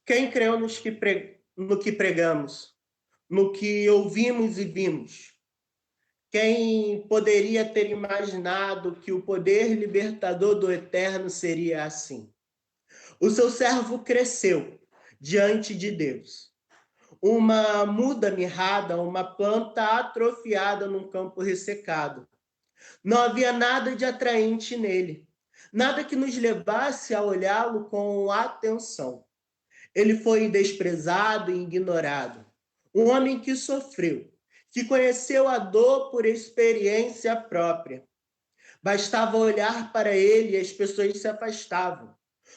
Quem creu no que pregamos, no que ouvimos e vimos? Quem poderia ter imaginado que o poder libertador do Eterno seria assim? O seu servo cresceu diante de Deus. Uma muda mirrada, uma planta atrofiada num campo ressecado. Não havia nada de atraente nele, nada que nos levasse a olhá-lo com atenção. Ele foi desprezado e ignorado. Um homem que sofreu, que conheceu a dor por experiência própria. Bastava olhar para ele e as pessoas se afastavam.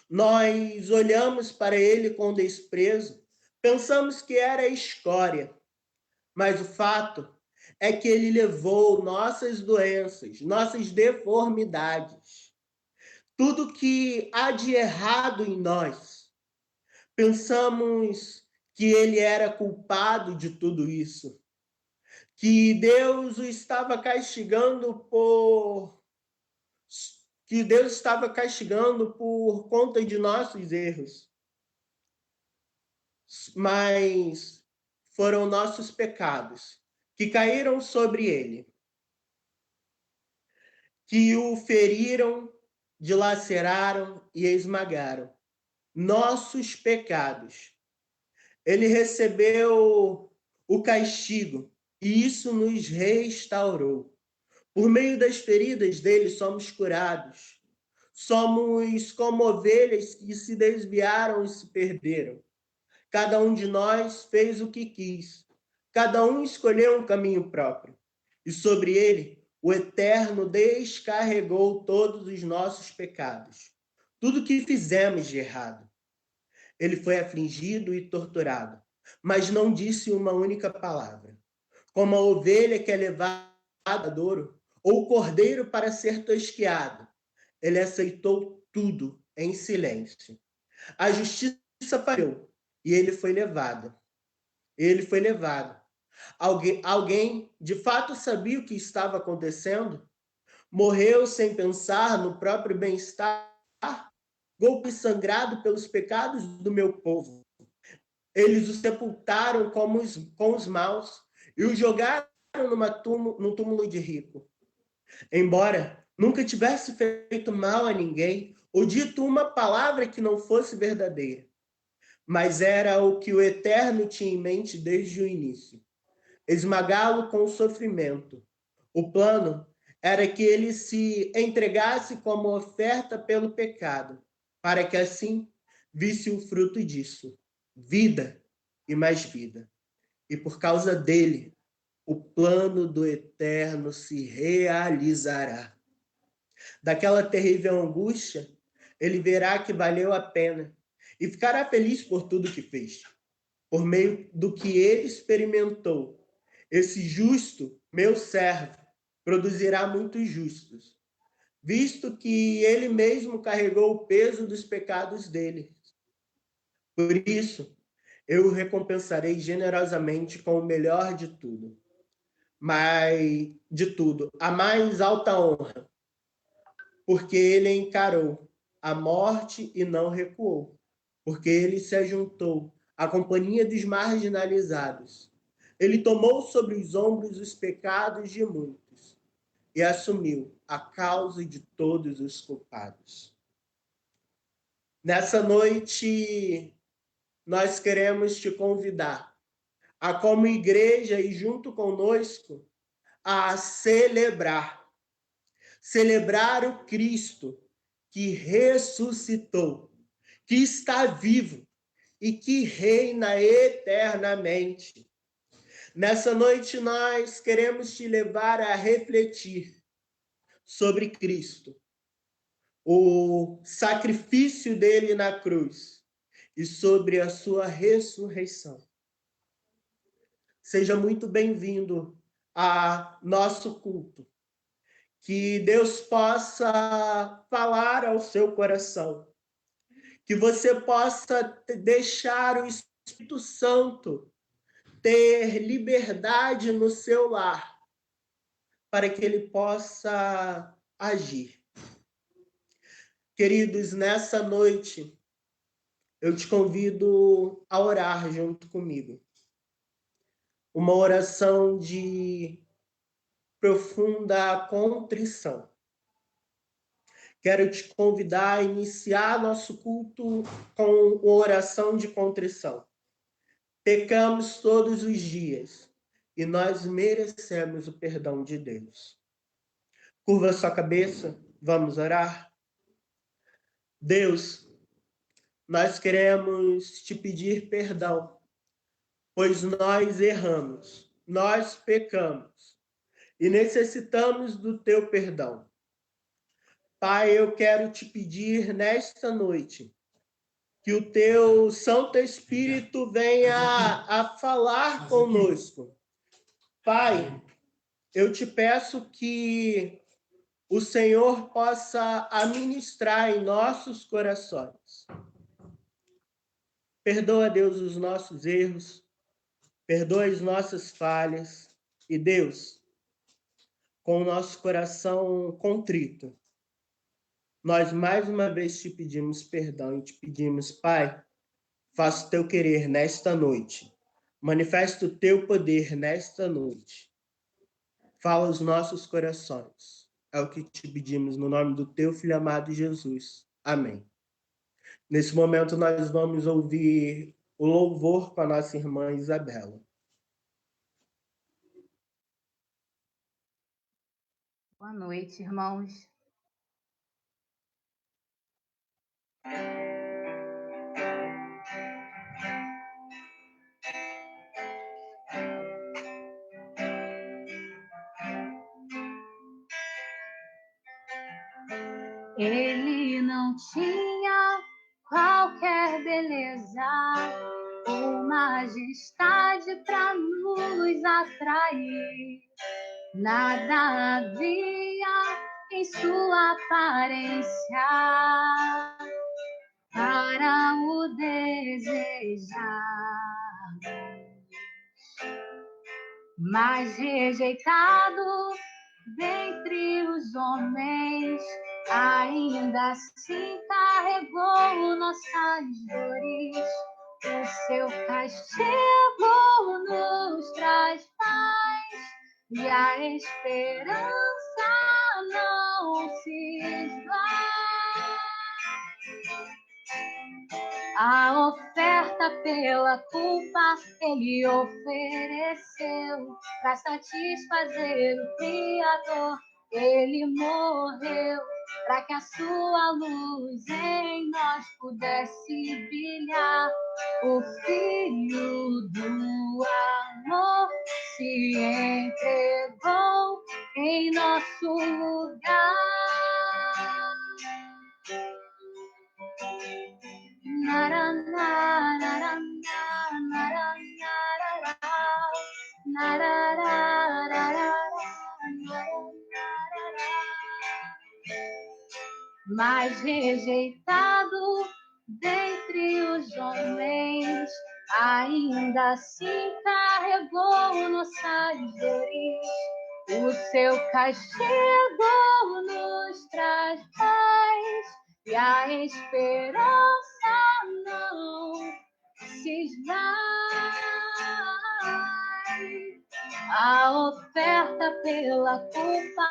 Nós olhamos para ele com desprezo, pensamos que era escória, mas o fato é que ele levou nossas doenças, nossas deformidades, tudo que há de errado em nós. Pensamos que ele era culpado de tudo isso, que Deus o estava castigando por conta de nossos erros. Mas foram nossos pecados que caíram sobre ele, que o feriram, dilaceraram e esmagaram. Nossos pecados. Ele recebeu o castigo e isso nos restaurou. Por meio das feridas dele somos curados. Somos como ovelhas que se desviaram e se perderam. Cada um de nós fez o que quis. Cada um escolheu um caminho próprio. E sobre ele, o Eterno descarregou todos os nossos pecados. Tudo que fizemos de errado. Ele foi afligido e torturado, mas não disse uma única palavra. Como a ovelha que é levada a douro, ou o cordeiro para ser tosquiado, ele aceitou tudo em silêncio. A justiça falhou e ele foi levado. Ele foi levado. Alguém de fato sabia o que estava acontecendo? Morreu sem pensar no próprio bem-estar? Golpe sangrado pelos pecados do meu povo. Eles o sepultaram com os maus e o jogaram num túmulo de rico. Embora nunca tivesse feito mal a ninguém ou dito uma palavra que não fosse verdadeira. Mas era o que o Eterno tinha em mente desde o início. Esmagá-lo com o sofrimento. O plano era que ele se entregasse como oferta pelo pecado, para que assim visse o fruto disso, vida e mais vida. E por causa dele, o plano do Eterno se realizará. Daquela terrível angústia, ele verá que valeu a pena e ficará feliz por tudo que fez, por meio do que ele experimentou. Esse justo, meu servo, produzirá muitos justos, visto que ele mesmo carregou o peso dos pecados dele. Por isso, eu o recompensarei generosamente com o melhor de tudo, a mais alta honra, porque ele encarou a morte e não recuou, porque ele se ajuntou à companhia dos marginalizados. Ele tomou sobre os ombros os pecados de muitos e assumiu a causa de todos os culpados. Nessa noite, nós queremos te convidar a, como igreja e junto conosco, a celebrar o Cristo que ressuscitou, que está vivo e que reina eternamente. Nessa noite, nós queremos te levar a refletir sobre Cristo, o sacrifício dele na cruz e sobre a sua ressurreição. Seja muito bem-vindo a nosso culto. Que Deus possa falar ao seu coração. Que você possa deixar o Espírito Santo ter liberdade no seu lar, para que ele possa agir. Queridos, nessa noite, eu te convido a orar junto comigo. Uma oração de profunda contrição. Quero te convidar a iniciar nosso culto com oração de contrição. Pecamos todos os dias e nós merecemos o perdão de Deus. Curva sua cabeça, vamos orar. Deus, nós queremos te pedir perdão, pois nós erramos, nós pecamos e necessitamos do teu perdão. Pai, eu quero te pedir nesta noite que o teu Santo Espírito venha a falar conosco. Pai, eu te peço que o Senhor possa administrar em nossos corações. Perdoa, Deus, os nossos erros, perdoa as nossas falhas. E, Deus, com o nosso coração contrito, nós mais uma vez te pedimos perdão e te pedimos, Pai, faça o teu querer nesta noite. Manifesta o teu poder nesta noite. Fala aos nossos corações. É o que te pedimos no nome do teu Filho amado Jesus. Amém. Nesse momento nós vamos ouvir o louvor com a nossa irmã Isabela. Boa noite, irmãos. Ele não tinha qualquer beleza ou majestade para nos atrair. Nada havia em sua aparência para o desejar. Mas rejeitado dentre os homens, ainda assim carregou nossas dores. O seu castigo nos traz paz e a esperança não se esvai. A oferta pela culpa ele ofereceu para satisfazer o Criador. Ele morreu para que a sua luz em nós pudesse brilhar. O Filho do amor se entregou em nosso lugar. Mas rejeitado dentre os homens, ainda assim carregou nossas dores. O seu castigo nos traz paz e a esperança não se esvai. A oferta pela culpa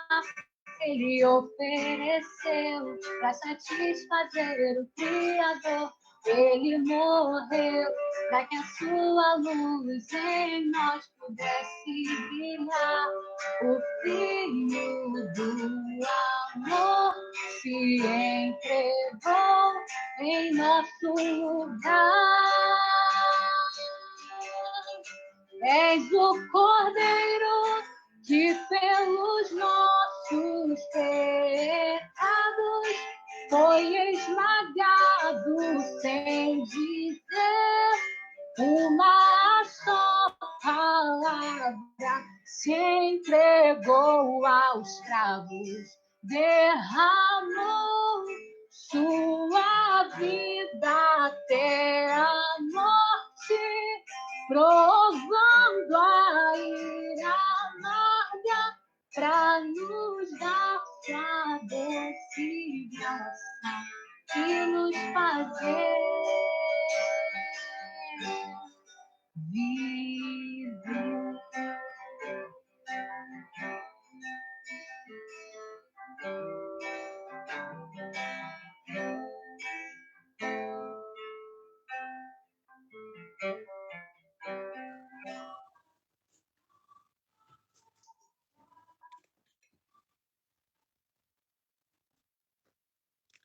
ele ofereceu para satisfazer o Criador. Ele morreu para que a sua luz em nós pudesse brilhar. O Filho do amor se entregou em nosso lugar. És o Cordeiro que pelos nossos pecados foi esmagado sem dizer uma só palavra. Se entregou aos cravos, derramou sua vida até a morte, provando a ira amarga para nos dar sua doce graça e nos fazer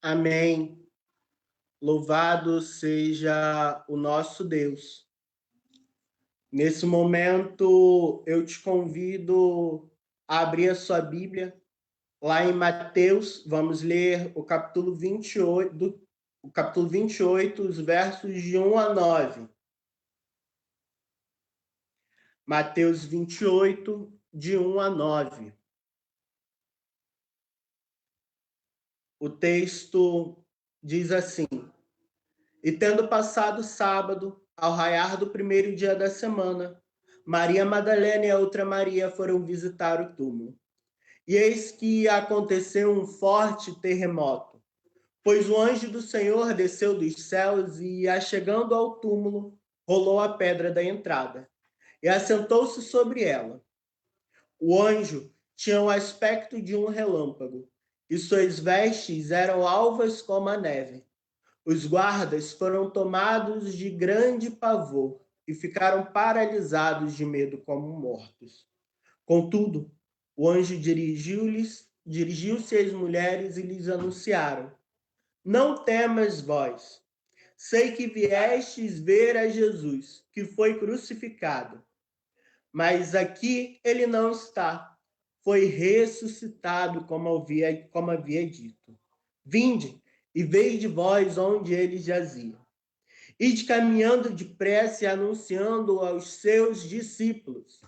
Amém. Louvado seja o nosso Deus. Nesse momento, eu te convido a abrir a sua Bíblia lá em Mateus. Vamos ler o capítulo 28, os versos de 1 a 9. Mateus 28, de 1 a 9. O texto diz assim: E tendo passado o sábado, ao raiar do primeiro dia da semana, Maria Madalena e a outra Maria foram visitar o túmulo. E eis que aconteceu um forte terremoto, pois o anjo do Senhor desceu dos céus e, achegando ao túmulo, rolou a pedra da entrada e assentou-se sobre ela. O anjo tinha o aspecto de um relâmpago, e suas vestes eram alvas como a neve. Os guardas foram tomados de grande pavor e ficaram paralisados de medo como mortos. Contudo, o anjo dirigiu-se às mulheres e lhes anunciaram: Não temas vós, sei que viestes ver a Jesus, que foi crucificado. Mas aqui ele não está, foi ressuscitado, como havia dito. Vinde e vede vós onde ele jazia. Ide caminhando depressa e anunciando aos seus discípulos: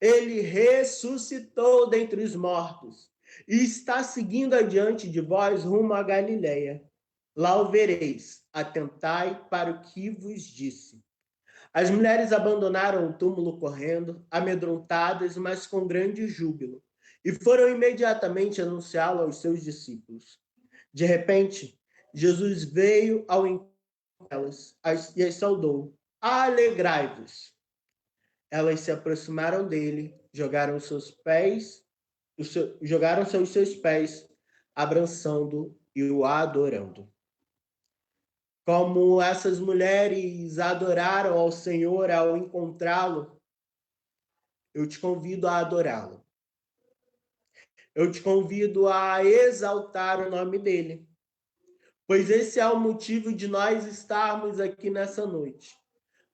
Ele ressuscitou dentre os mortos e está seguindo adiante de vós rumo a Galileia. Lá o vereis, atentai para o que vos disse. As mulheres abandonaram o túmulo correndo, amedrontadas, mas com grande júbilo, e foram imediatamente anunciá-lo aos seus discípulos. De repente, Jesus veio ao encontro delas e as saudou. Alegrai-vos! Elas se aproximaram dele, jogaram-se aos seus pés, abraçando e o adorando. Como essas mulheres adoraram ao Senhor ao encontrá-lo, eu te convido a adorá-lo. Eu te convido a exaltar o nome dele, pois esse é o motivo de nós estarmos aqui nessa noite,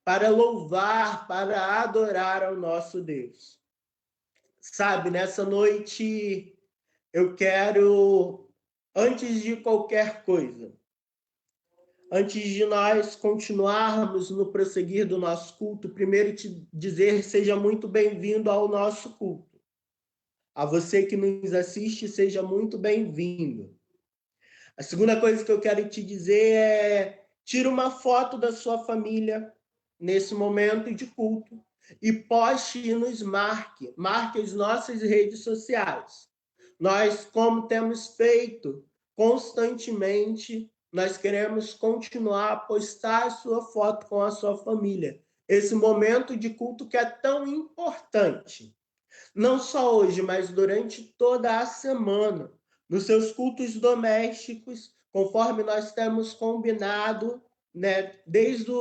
para louvar, para adorar ao nosso Deus. Sabe, nessa noite eu quero, antes de qualquer coisa, antes de nós continuarmos no prosseguir do nosso culto, primeiro te dizer seja muito bem-vindo ao nosso culto. A você que nos assiste, seja muito bem-vindo. A segunda coisa que eu quero te dizer é: tira uma foto da sua família nesse momento de culto e poste e nos marque as nossas redes sociais. Nós, como temos feito constantemente, nós queremos continuar a postar a sua foto com a sua família. Esse momento de culto que é tão importante. Não só hoje, mas durante toda a semana. Nos seus cultos domésticos, conforme nós temos combinado, né? Desde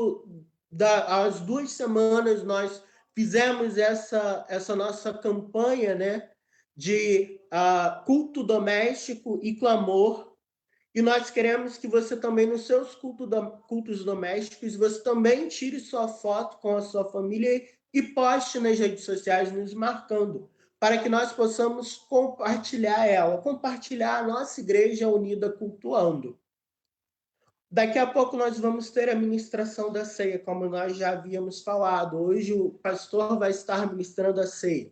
as 2 semanas nós fizemos essa nossa campanha, né? De culto doméstico e clamor. E nós queremos que você também, nos seus cultos domésticos, você também tire sua foto com a sua família e poste nas redes sociais nos marcando, para que nós possamos compartilhar a nossa igreja unida cultuando. Daqui a pouco nós vamos ter a ministração da ceia, como nós já havíamos falado. Hoje o pastor vai estar ministrando a ceia.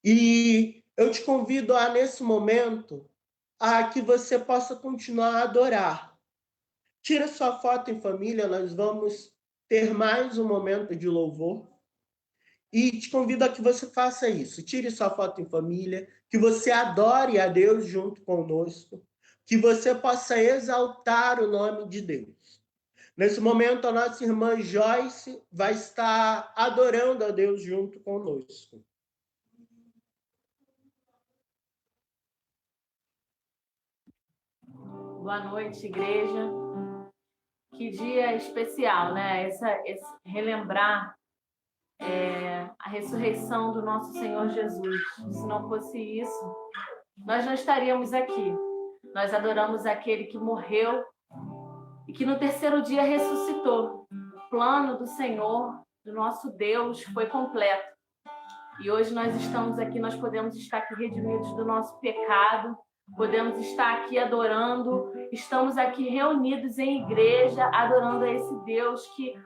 E eu te convido nesse momento, a que você possa continuar a adorar. Tira sua foto em família, nós vamos ter mais um momento de louvor. E te convido a que você faça isso. Tire sua foto em família, que você adore a Deus junto conosco, que você possa exaltar o nome de Deus. Nesse momento, a nossa irmã Joyce vai estar adorando a Deus junto conosco. Boa noite, igreja. Que dia especial, né? Esse relembrar a ressurreição do nosso Senhor Jesus. Se não fosse isso, nós não estaríamos aqui. Nós adoramos aquele que morreu e que no terceiro dia ressuscitou. O plano do Senhor, do nosso Deus, foi completo. E hoje nós estamos aqui, nós podemos estar aqui redimidos do nosso pecado, podemos estar aqui adorando, estamos aqui reunidos em igreja, adorando a esse Deus que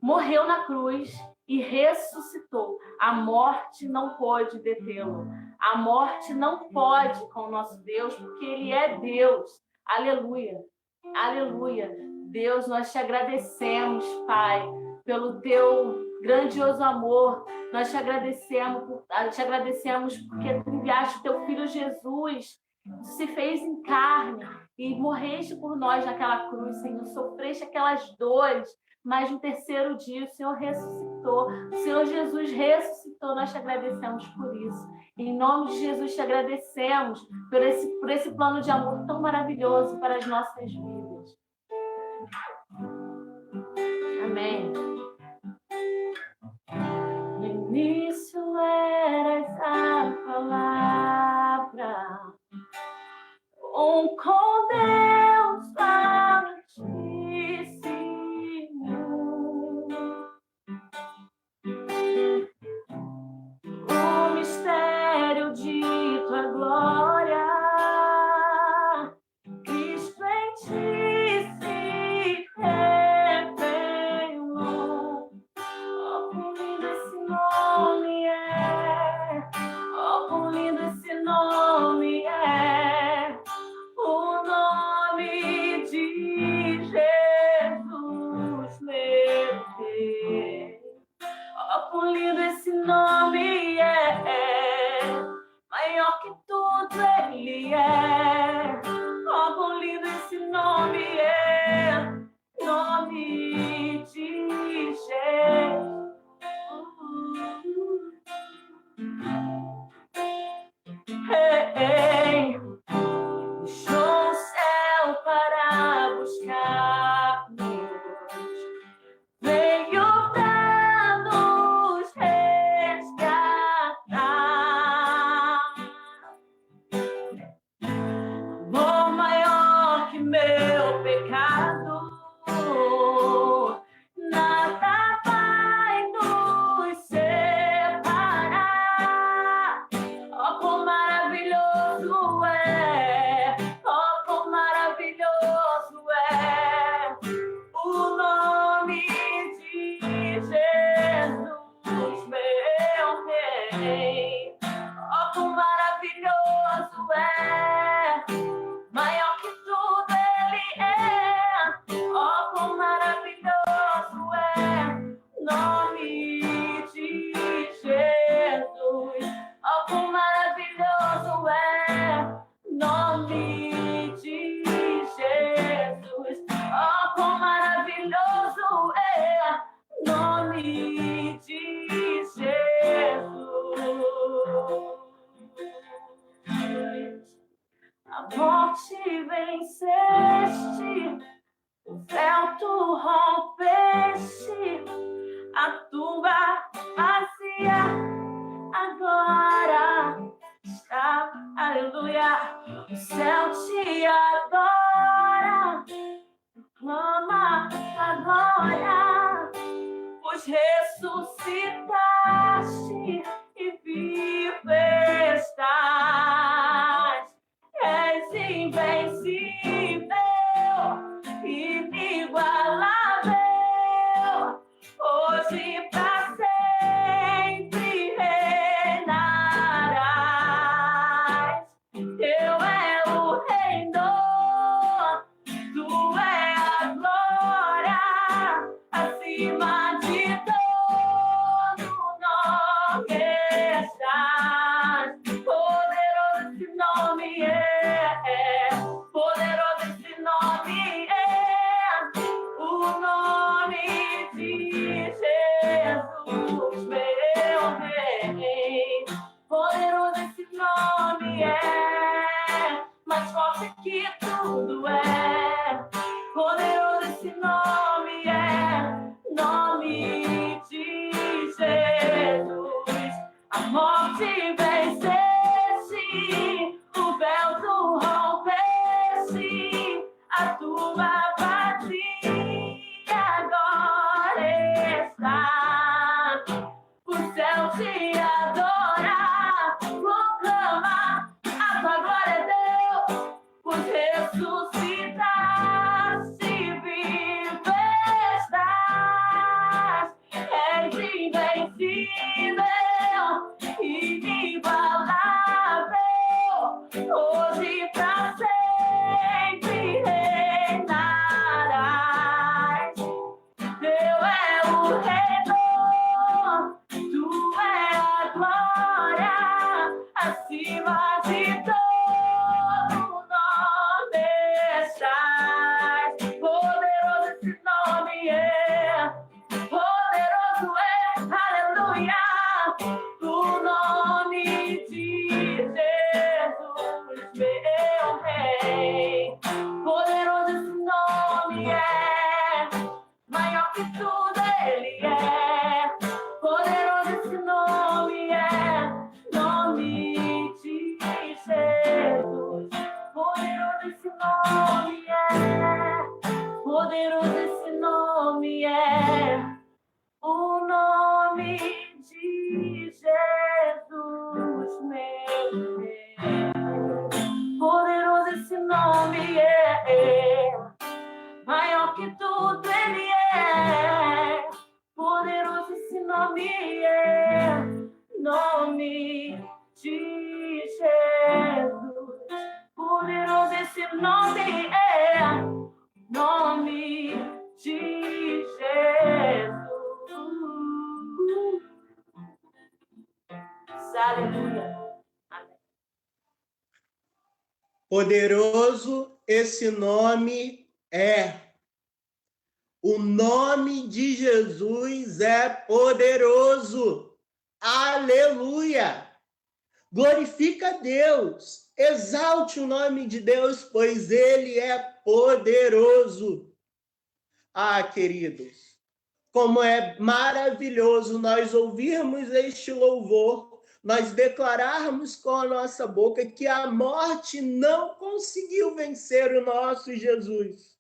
morreu na cruz e ressuscitou. A morte não pode detê-lo. A morte não pode com o nosso Deus, porque Ele é Deus. Aleluia. Aleluia. Deus, nós te agradecemos, Pai, pelo teu grandioso amor. Nós te agradecemos porque tu enviaste o teu Filho Jesus, tu se fez em carne e morreste por nós naquela cruz, Senhor. Sofreste aquelas dores, mas no terceiro dia o Senhor ressuscitou. O Senhor Jesus ressuscitou. Nós te agradecemos por isso. Em nome de Jesus, te agradecemos por esse plano de amor tão maravilhoso para as nossas vidas. Amém. No início eras a palavra, com Deus altíssimo, o mistério de tua glória, Cristo em ti se revelou. Oh, quão lindo esse nome é! Oh, quão lindo esse nome é! O nome de Jesus, meu Deus. Oh, quão lindo esse nome é! Maior que tudo ele é. Oh, quão lindo esse nome é! Nome de Jesus. Hey, deixou o céu para buscar-nos, veio para nos resgatar. Amor maior que meu pecado, nada vai nos separar. Oh, quão maravilhoso é! Oh, quão maravilhoso é o nome de Jesus, meu Rei. Oh, quão maravilhoso é! Maior que tudo ele é. Oh, quão maravilhoso é nome de Jesus. Oh, quão maravilhoso é nome de Jesus. Oh, quão maravilhoso é nome de Jesus. A morte venceste, o véu tu rompeste, a tumba vazia agora está. Aleluia. O céu te adora, clama a glória, pois ressuscitaste e vivo estás. És invencível, inigualável, hoje pra sempre reinarás. Teu é o reino, tu é a glória, acima de todo nome estás. Poderoso esse nome é, poderoso esse nome é, o nome de Jesus, meu Rei. Poderoso esse nome é, mais forte que tudo é. Poderoso esse nome é, nome de Jesus. A morte venceste, o véu tu rompeste, Aleluia. Amém. Poderoso esse nome é. O nome de Jesus é poderoso. Aleluia! Glorifica a Deus. Exalte o nome de Deus, pois ele é poderoso. Ah, queridos, como é maravilhoso nós ouvirmos este louvor, nós declararmos com a nossa boca que a morte não conseguiu vencer o nosso Jesus.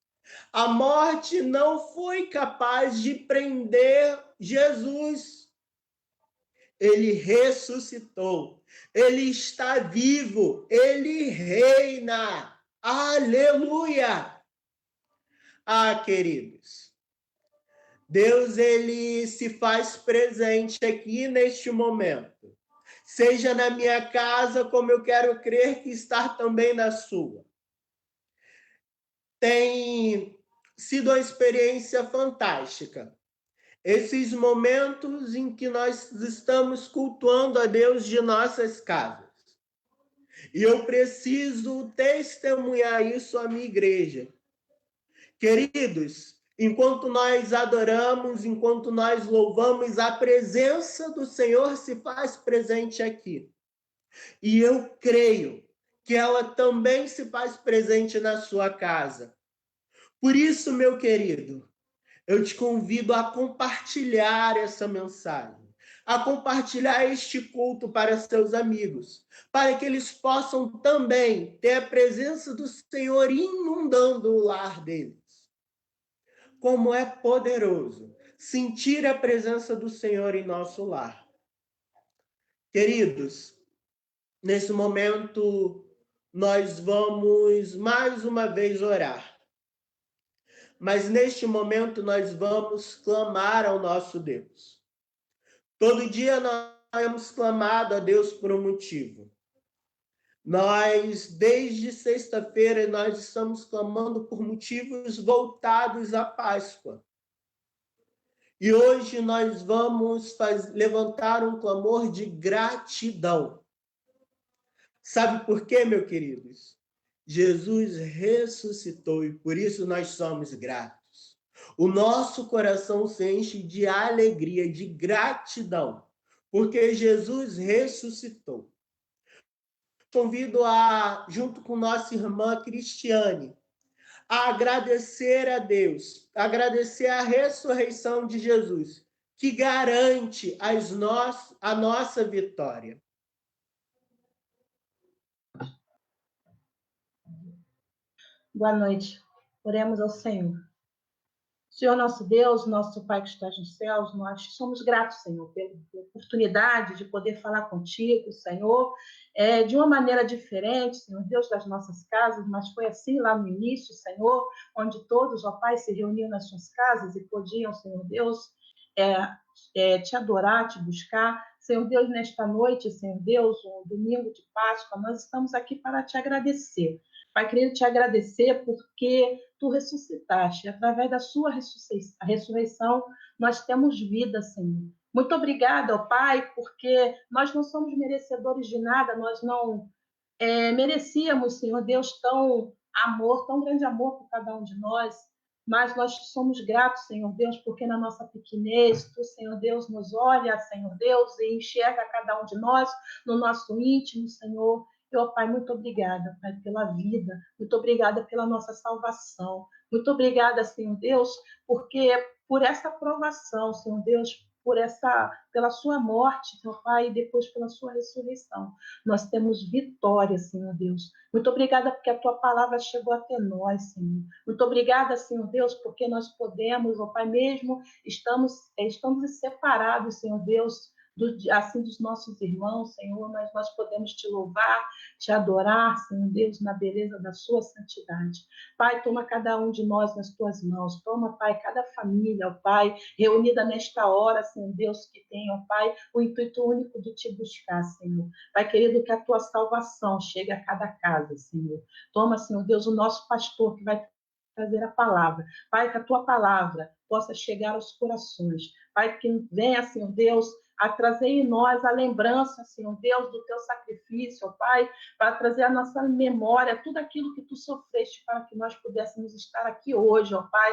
A morte não foi capaz de prender Jesus. Ele ressuscitou. Ele está vivo. Ele reina. Aleluia! Ah, queridos, Deus, ele se faz presente aqui neste momento. Seja na minha casa, como eu quero crer que está também na sua. Tem sido uma experiência fantástica. Esses momentos em que nós estamos cultuando a Deus de nossas casas. E eu preciso testemunhar isso à minha igreja. Queridos, enquanto nós adoramos, enquanto nós louvamos, a presença do Senhor se faz presente aqui. E eu creio que ela também se faz presente na sua casa. Por isso, meu querido, eu te convido a compartilhar essa mensagem, a compartilhar este culto para seus amigos, para que eles possam também ter a presença do Senhor inundando o lar deles. Como é poderoso sentir a presença do Senhor em nosso lar. Queridos, nesse momento, nós vamos mais uma vez orar. Mas neste momento nós vamos clamar ao nosso Deus. Todo dia nós temos clamado a Deus por um motivo. Nós, desde sexta-feira, nós estamos clamando por motivos voltados à Páscoa. E hoje nós vamos levantar um clamor de gratidão. Sabe por quê, meus queridos? Jesus ressuscitou e por isso nós somos gratos. O nosso coração se enche de alegria, de gratidão, porque Jesus ressuscitou. Convido junto com nossa irmã Cristiane, a agradecer a Deus, agradecer a ressurreição de Jesus, que garante a nossa vitória. Boa noite. Oremos ao Senhor. Senhor nosso Deus, nosso Pai que estás nos céus, nós somos gratos, Senhor, pela oportunidade de poder falar contigo, Senhor, de uma maneira diferente, Senhor Deus, das nossas casas, mas foi assim lá no início, Senhor, onde todos, ó Pai, se reuniam nas suas casas e podiam, Senhor Deus, te adorar, te buscar. Senhor Deus, nesta noite, Senhor Deus, um domingo de Páscoa, nós estamos aqui para te agradecer. Pai, queria te agradecer porque tu ressuscitaste. Através da sua ressurreição, nós temos vida, Senhor. Muito obrigada, ó Pai, porque nós não somos merecedores de nada, nós não merecíamos, Senhor Deus, tão grande amor por cada um de nós, mas nós somos gratos, Senhor Deus, porque na nossa pequenez, tu, Senhor Deus, nos olha, Senhor Deus, e enxerga cada um de nós no nosso íntimo, Senhor. Ó Pai, muito obrigada, Pai, pela vida, muito obrigada pela nossa salvação, muito obrigada, Senhor Deus, porque por essa provação, Senhor Deus, pela sua morte, Senhor Pai, e depois pela sua ressurreição, nós temos vitória, Senhor Deus. Muito obrigada porque a tua palavra chegou até nós, Senhor. Muito obrigada, Senhor Deus, porque nós podemos, ó Pai, mesmo estamos separados, Senhor Deus, dos nossos irmãos, Senhor, mas nós podemos te louvar, te adorar, Senhor Deus, na beleza da sua santidade. Pai, toma cada um de nós nas tuas mãos, toma, Pai, cada família, ó Pai, reunida nesta hora, Senhor Deus, que tem, ó Pai, o intuito único de te buscar, Senhor. Pai querido, que a tua salvação chegue a cada casa, Senhor. Toma, Senhor Deus, o nosso pastor que vai trazer a palavra. Pai, que a tua palavra possa chegar aos corações. Pai, que venha, Senhor Deus, a trazer em nós a lembrança, Senhor Deus, do teu sacrifício, ó Pai, para trazer à nossa memória tudo aquilo que tu sofreste para que nós pudéssemos estar aqui hoje, ó Pai,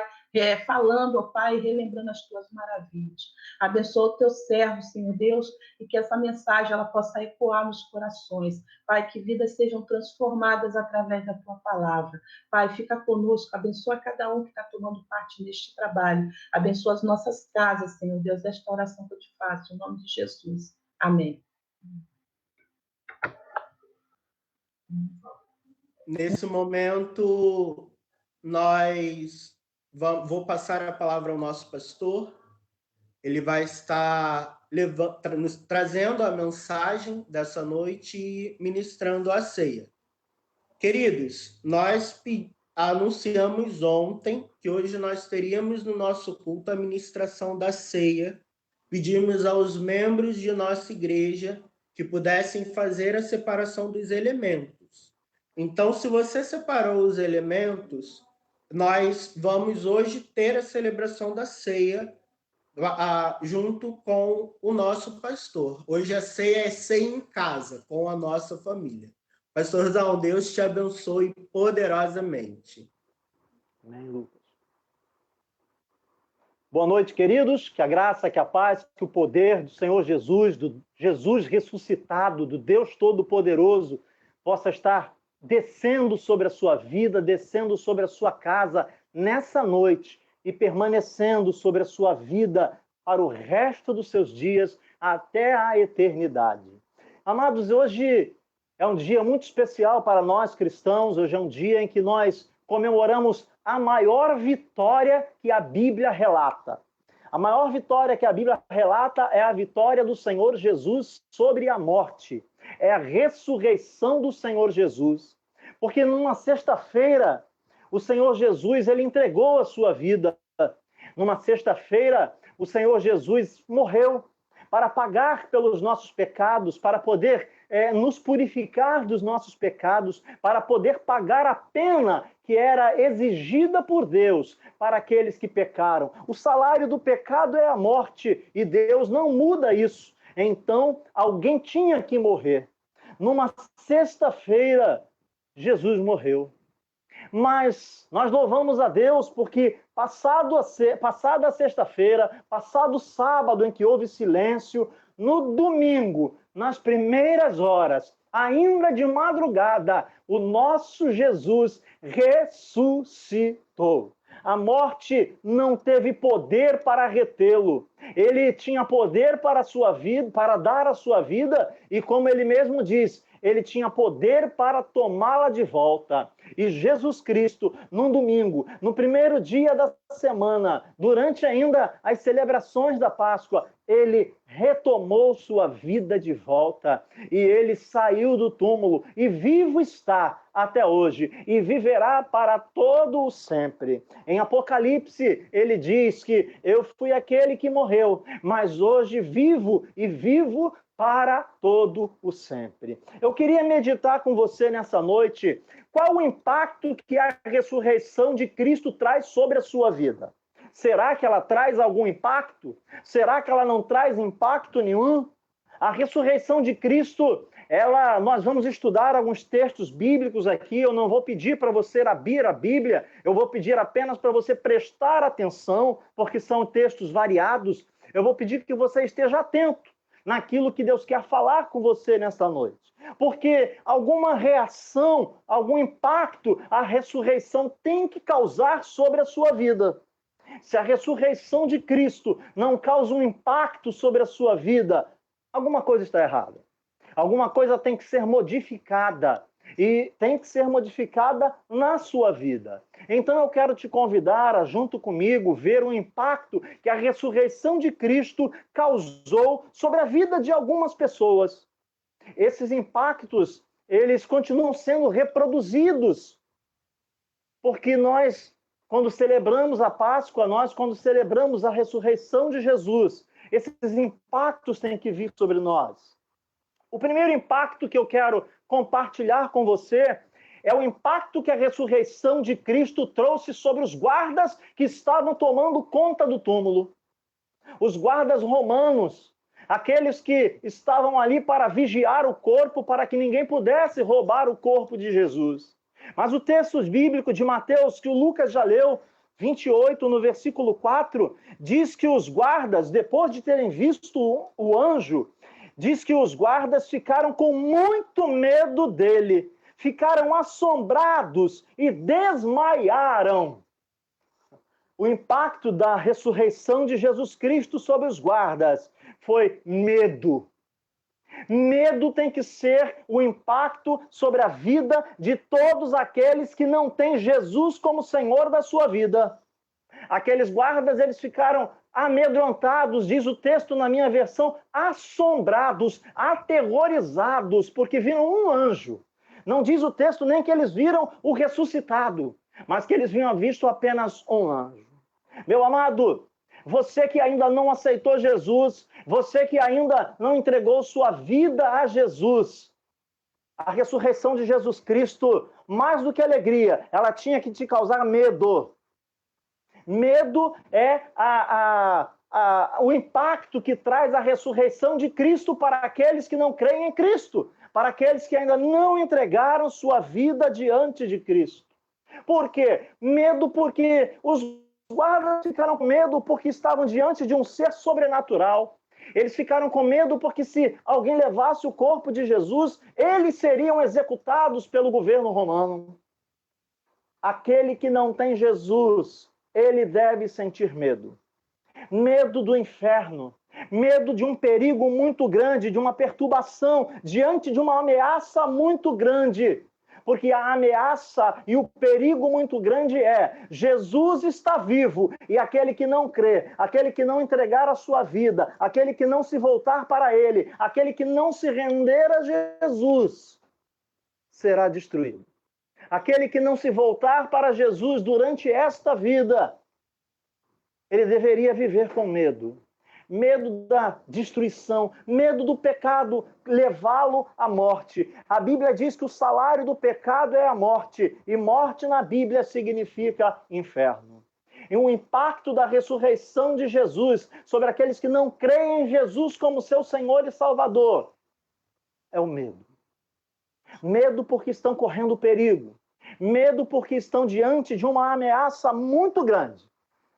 falando, ó Pai, relembrando as tuas maravilhas. Abençoa o teu servo, Senhor Deus, e que essa mensagem ela possa ecoar nos corações. Pai, que vidas sejam transformadas através da tua palavra. Pai, fica conosco, abençoa cada um que está tomando parte neste trabalho. Abençoa as nossas casas, Senhor Deus, esta oração que eu te faço, em nome de Jesus. Amém. Nesse momento, vou passar a palavra ao nosso pastor. Ele vai estar nos trazendo a mensagem dessa noite e ministrando a ceia. Queridos, nós anunciamos ontem que hoje nós teríamos no nosso culto a ministração da ceia. Pedimos aos membros de nossa igreja que pudessem fazer a separação dos elementos. Então, se você separou os elementos, nós vamos hoje ter a celebração da ceia junto com o nosso pastor. Hoje a ceia é ceia em casa, com a nossa família. Pastorzão, Deus te abençoe poderosamente. Amém, Lucas. Boa noite, queridos. Que a graça, que a paz, que o poder do Senhor Jesus, do Jesus ressuscitado, do Deus Todo-Poderoso, possa estar descendo sobre a sua vida, descendo sobre a sua casa nessa noite e permanecendo sobre a sua vida para o resto dos seus dias até a eternidade. Amados, hoje é um dia muito especial para nós cristãos. Hoje é um dia em que nós comemoramos a maior vitória que a Bíblia relata. A maior vitória que a Bíblia relata é a vitória do Senhor Jesus sobre a morte. É a ressurreição do Senhor Jesus. Porque numa sexta-feira, o Senhor Jesus ele entregou a sua vida. Numa sexta-feira, o Senhor Jesus morreu para pagar pelos nossos pecados, para poder nos purificar dos nossos pecados, para poder pagar a pena que era exigida por Deus para aqueles que pecaram. O salário do pecado é a morte e Deus não muda isso. Então, alguém tinha que morrer. Numa sexta-feira, Jesus morreu. Mas nós louvamos a Deus porque passada a sexta-feira, passado o sábado em que houve silêncio, no domingo, nas primeiras horas, ainda de madrugada, o nosso Jesus ressuscitou. A morte não teve poder para retê-lo. Ele tinha poder para a sua vida, para dar a sua vida, e como ele mesmo diz, ele tinha poder para tomá-la de volta. E Jesus Cristo, num domingo, no primeiro dia da semana, durante ainda as celebrações da Páscoa, ele retomou sua vida de volta. E ele saiu do túmulo e vivo está até hoje e viverá para todo o sempre. Em Apocalipse, ele diz que eu fui aquele que morreu, mas hoje vivo e vivo para todo o sempre. Eu queria meditar com você nessa noite qual o impacto que a ressurreição de Cristo traz sobre a sua vida. Será que ela traz algum impacto? Será que ela não traz impacto nenhum? A ressurreição de Cristo, nós vamos estudar alguns textos bíblicos aqui. Eu não vou pedir para você abrir a Bíblia, eu vou pedir apenas para você prestar atenção, porque são textos variados. Eu vou pedir que você esteja atento naquilo que Deus quer falar com você nesta noite. Porque alguma reação, algum impacto a ressurreição tem que causar sobre a sua vida. Se a ressurreição de Cristo não causa um impacto sobre a sua vida, alguma coisa está errada. Alguma coisa tem que ser modificada. E tem que ser modificada na sua vida. Então eu quero te convidar a, junto comigo, ver o impacto que a ressurreição de Cristo causou sobre a vida de algumas pessoas. Esses impactos, eles continuam sendo reproduzidos. Porque nós, quando celebramos a Páscoa, quando celebramos a ressurreição de Jesus, esses impactos têm que vir sobre nós. O primeiro impacto que eu quero compartilhar com você é o impacto que a ressurreição de Cristo trouxe sobre os guardas que estavam tomando conta do túmulo. Os guardas romanos, aqueles que estavam ali para vigiar o corpo, para que ninguém pudesse roubar o corpo de Jesus. Mas o texto bíblico de Mateus, que o Lucas já leu, 28, no versículo 4, diz que os guardas, depois de terem visto o anjo, diz que os guardas ficaram com muito medo dele, ficaram assombrados e desmaiaram. O impacto da ressurreição de Jesus Cristo sobre os guardas foi medo. Medo tem que ser o impacto sobre a vida de todos aqueles que não têm Jesus como Senhor da sua vida. Aqueles guardas, eles ficaram amedrontados, diz o texto na minha versão, assombrados, aterrorizados, porque viram um anjo. Não diz o texto nem que eles viram o ressuscitado, mas que eles haviam visto apenas um anjo. Meu amado, você que ainda não aceitou Jesus, você que ainda não entregou sua vida a Jesus, a ressurreição de Jesus Cristo, mais do que alegria, ela tinha que te causar medo. Medo é o impacto que traz a ressurreição de Cristo para aqueles que não creem em Cristo, para aqueles que ainda não entregaram sua vida diante de Cristo. Por quê? Medo porque os guardas ficaram com medo porque estavam diante de um ser sobrenatural. Eles ficaram com medo porque se alguém levasse o corpo de Jesus, eles seriam executados pelo governo romano. Aquele que não tem Jesus, ele deve sentir medo. Medo do inferno, medo de um perigo muito grande, de uma perturbação, diante de uma ameaça muito grande. Porque a ameaça e o perigo muito grande é: Jesus está vivo, e aquele que não crê, aquele que não entregar a sua vida, aquele que não se voltar para ele, aquele que não se render a Jesus, será destruído. Aquele que não se voltar para Jesus durante esta vida, ele deveria viver com medo. Medo da destruição, medo do pecado levá-lo à morte. A Bíblia diz que o salário do pecado é a morte, e morte na Bíblia significa inferno. E o impacto da ressurreição de Jesus sobre aqueles que não creem em Jesus como seu Senhor e Salvador é o medo. Medo porque estão correndo perigo. Medo porque estão diante de uma ameaça muito grande.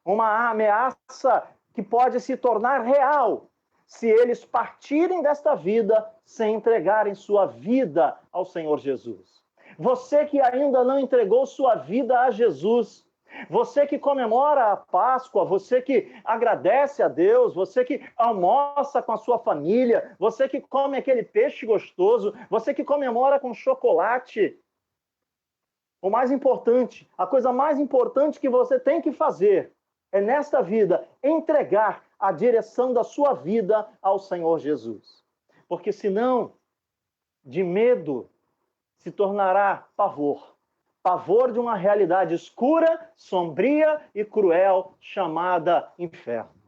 Uma ameaça que pode se tornar real se eles partirem desta vida sem entregarem sua vida ao Senhor Jesus. Você que ainda não entregou sua vida a Jesus, você que comemora a Páscoa, você que agradece a Deus, você que almoça com a sua família, você que come aquele peixe gostoso, você que comemora com chocolate. O mais importante, a coisa mais importante que você tem que fazer é nesta vida entregar a direção da sua vida ao Senhor Jesus. Porque senão, de medo, se tornará pavor. Pavor de uma realidade escura, sombria e cruel, chamada inferno.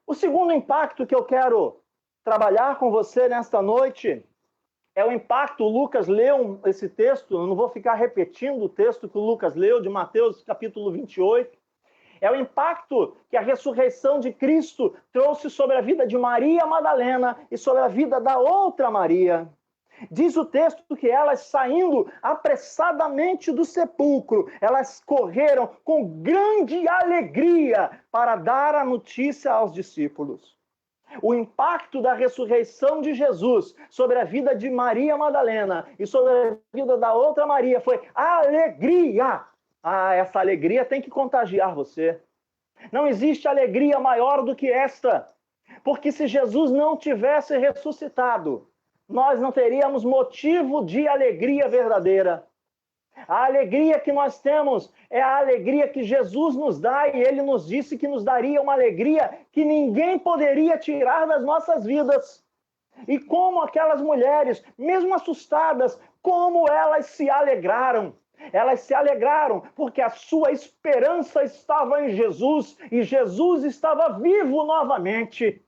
O segundo impacto que eu quero trabalhar com você nesta noite é o impacto. O Lucas leu esse texto, eu não vou ficar repetindo o texto que o Lucas leu, de Mateus capítulo 28. É o impacto que a ressurreição de Cristo trouxe sobre a vida de Maria Madalena e sobre a vida da outra Maria. Diz o texto que elas, saindo apressadamente do sepulcro, elas correram com grande alegria para dar a notícia aos discípulos. O impacto da ressurreição de Jesus sobre a vida de Maria Madalena e sobre a vida da outra Maria foi alegria. Essa alegria tem que contagiar você. Não existe alegria maior do que esta. Porque se Jesus não tivesse ressuscitado, nós não teríamos motivo de alegria verdadeira. A alegria que nós temos é a alegria que Jesus nos dá, e ele nos disse que nos daria uma alegria que ninguém poderia tirar das nossas vidas. E como aquelas mulheres, mesmo assustadas, como elas se alegraram. Elas se alegraram porque a sua esperança estava em Jesus e Jesus estava vivo novamente.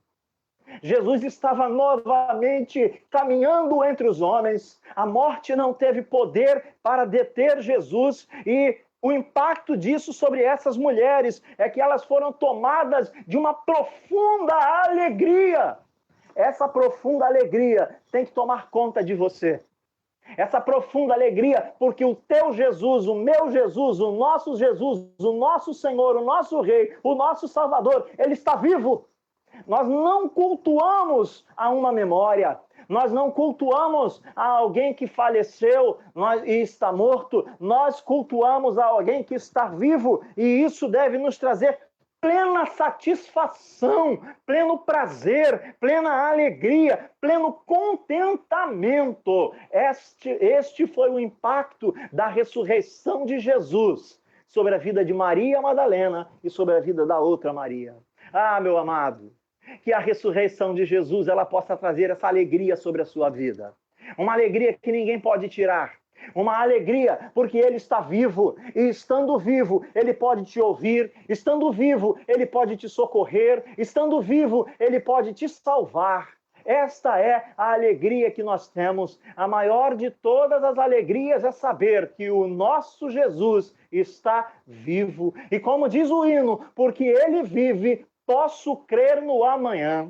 Jesus estava novamente caminhando entre os homens. A morte não teve poder para deter Jesus, e o impacto disso sobre essas mulheres é que elas foram tomadas de uma profunda alegria. essa profunda alegria tem que tomar conta de você. Essa profunda alegria, porque o teu Jesus, o meu Jesus, o nosso Senhor, o nosso Rei, o nosso Salvador, ele está vivo. Nós não cultuamos a uma memória, nós não cultuamos a alguém que faleceu e está morto, nós cultuamos a alguém que está vivo, e isso deve nos trazer plena satisfação, pleno prazer, plena alegria, pleno contentamento. Este foi o impacto da ressurreição de Jesus sobre a vida de Maria Madalena e sobre a vida da outra Maria. Ah, meu amado, que a ressurreição de Jesus ela possa trazer essa alegria sobre a sua vida. Uma alegria que ninguém pode tirar. Uma alegria porque ele está vivo, e estando vivo, ele pode te ouvir, estando vivo, ele pode te socorrer, estando vivo, ele pode te salvar. Esta é a alegria que nós temos. A maior de todas as alegrias é saber que o nosso Jesus está vivo. E como diz o hino, porque ele vive, posso crer no amanhã.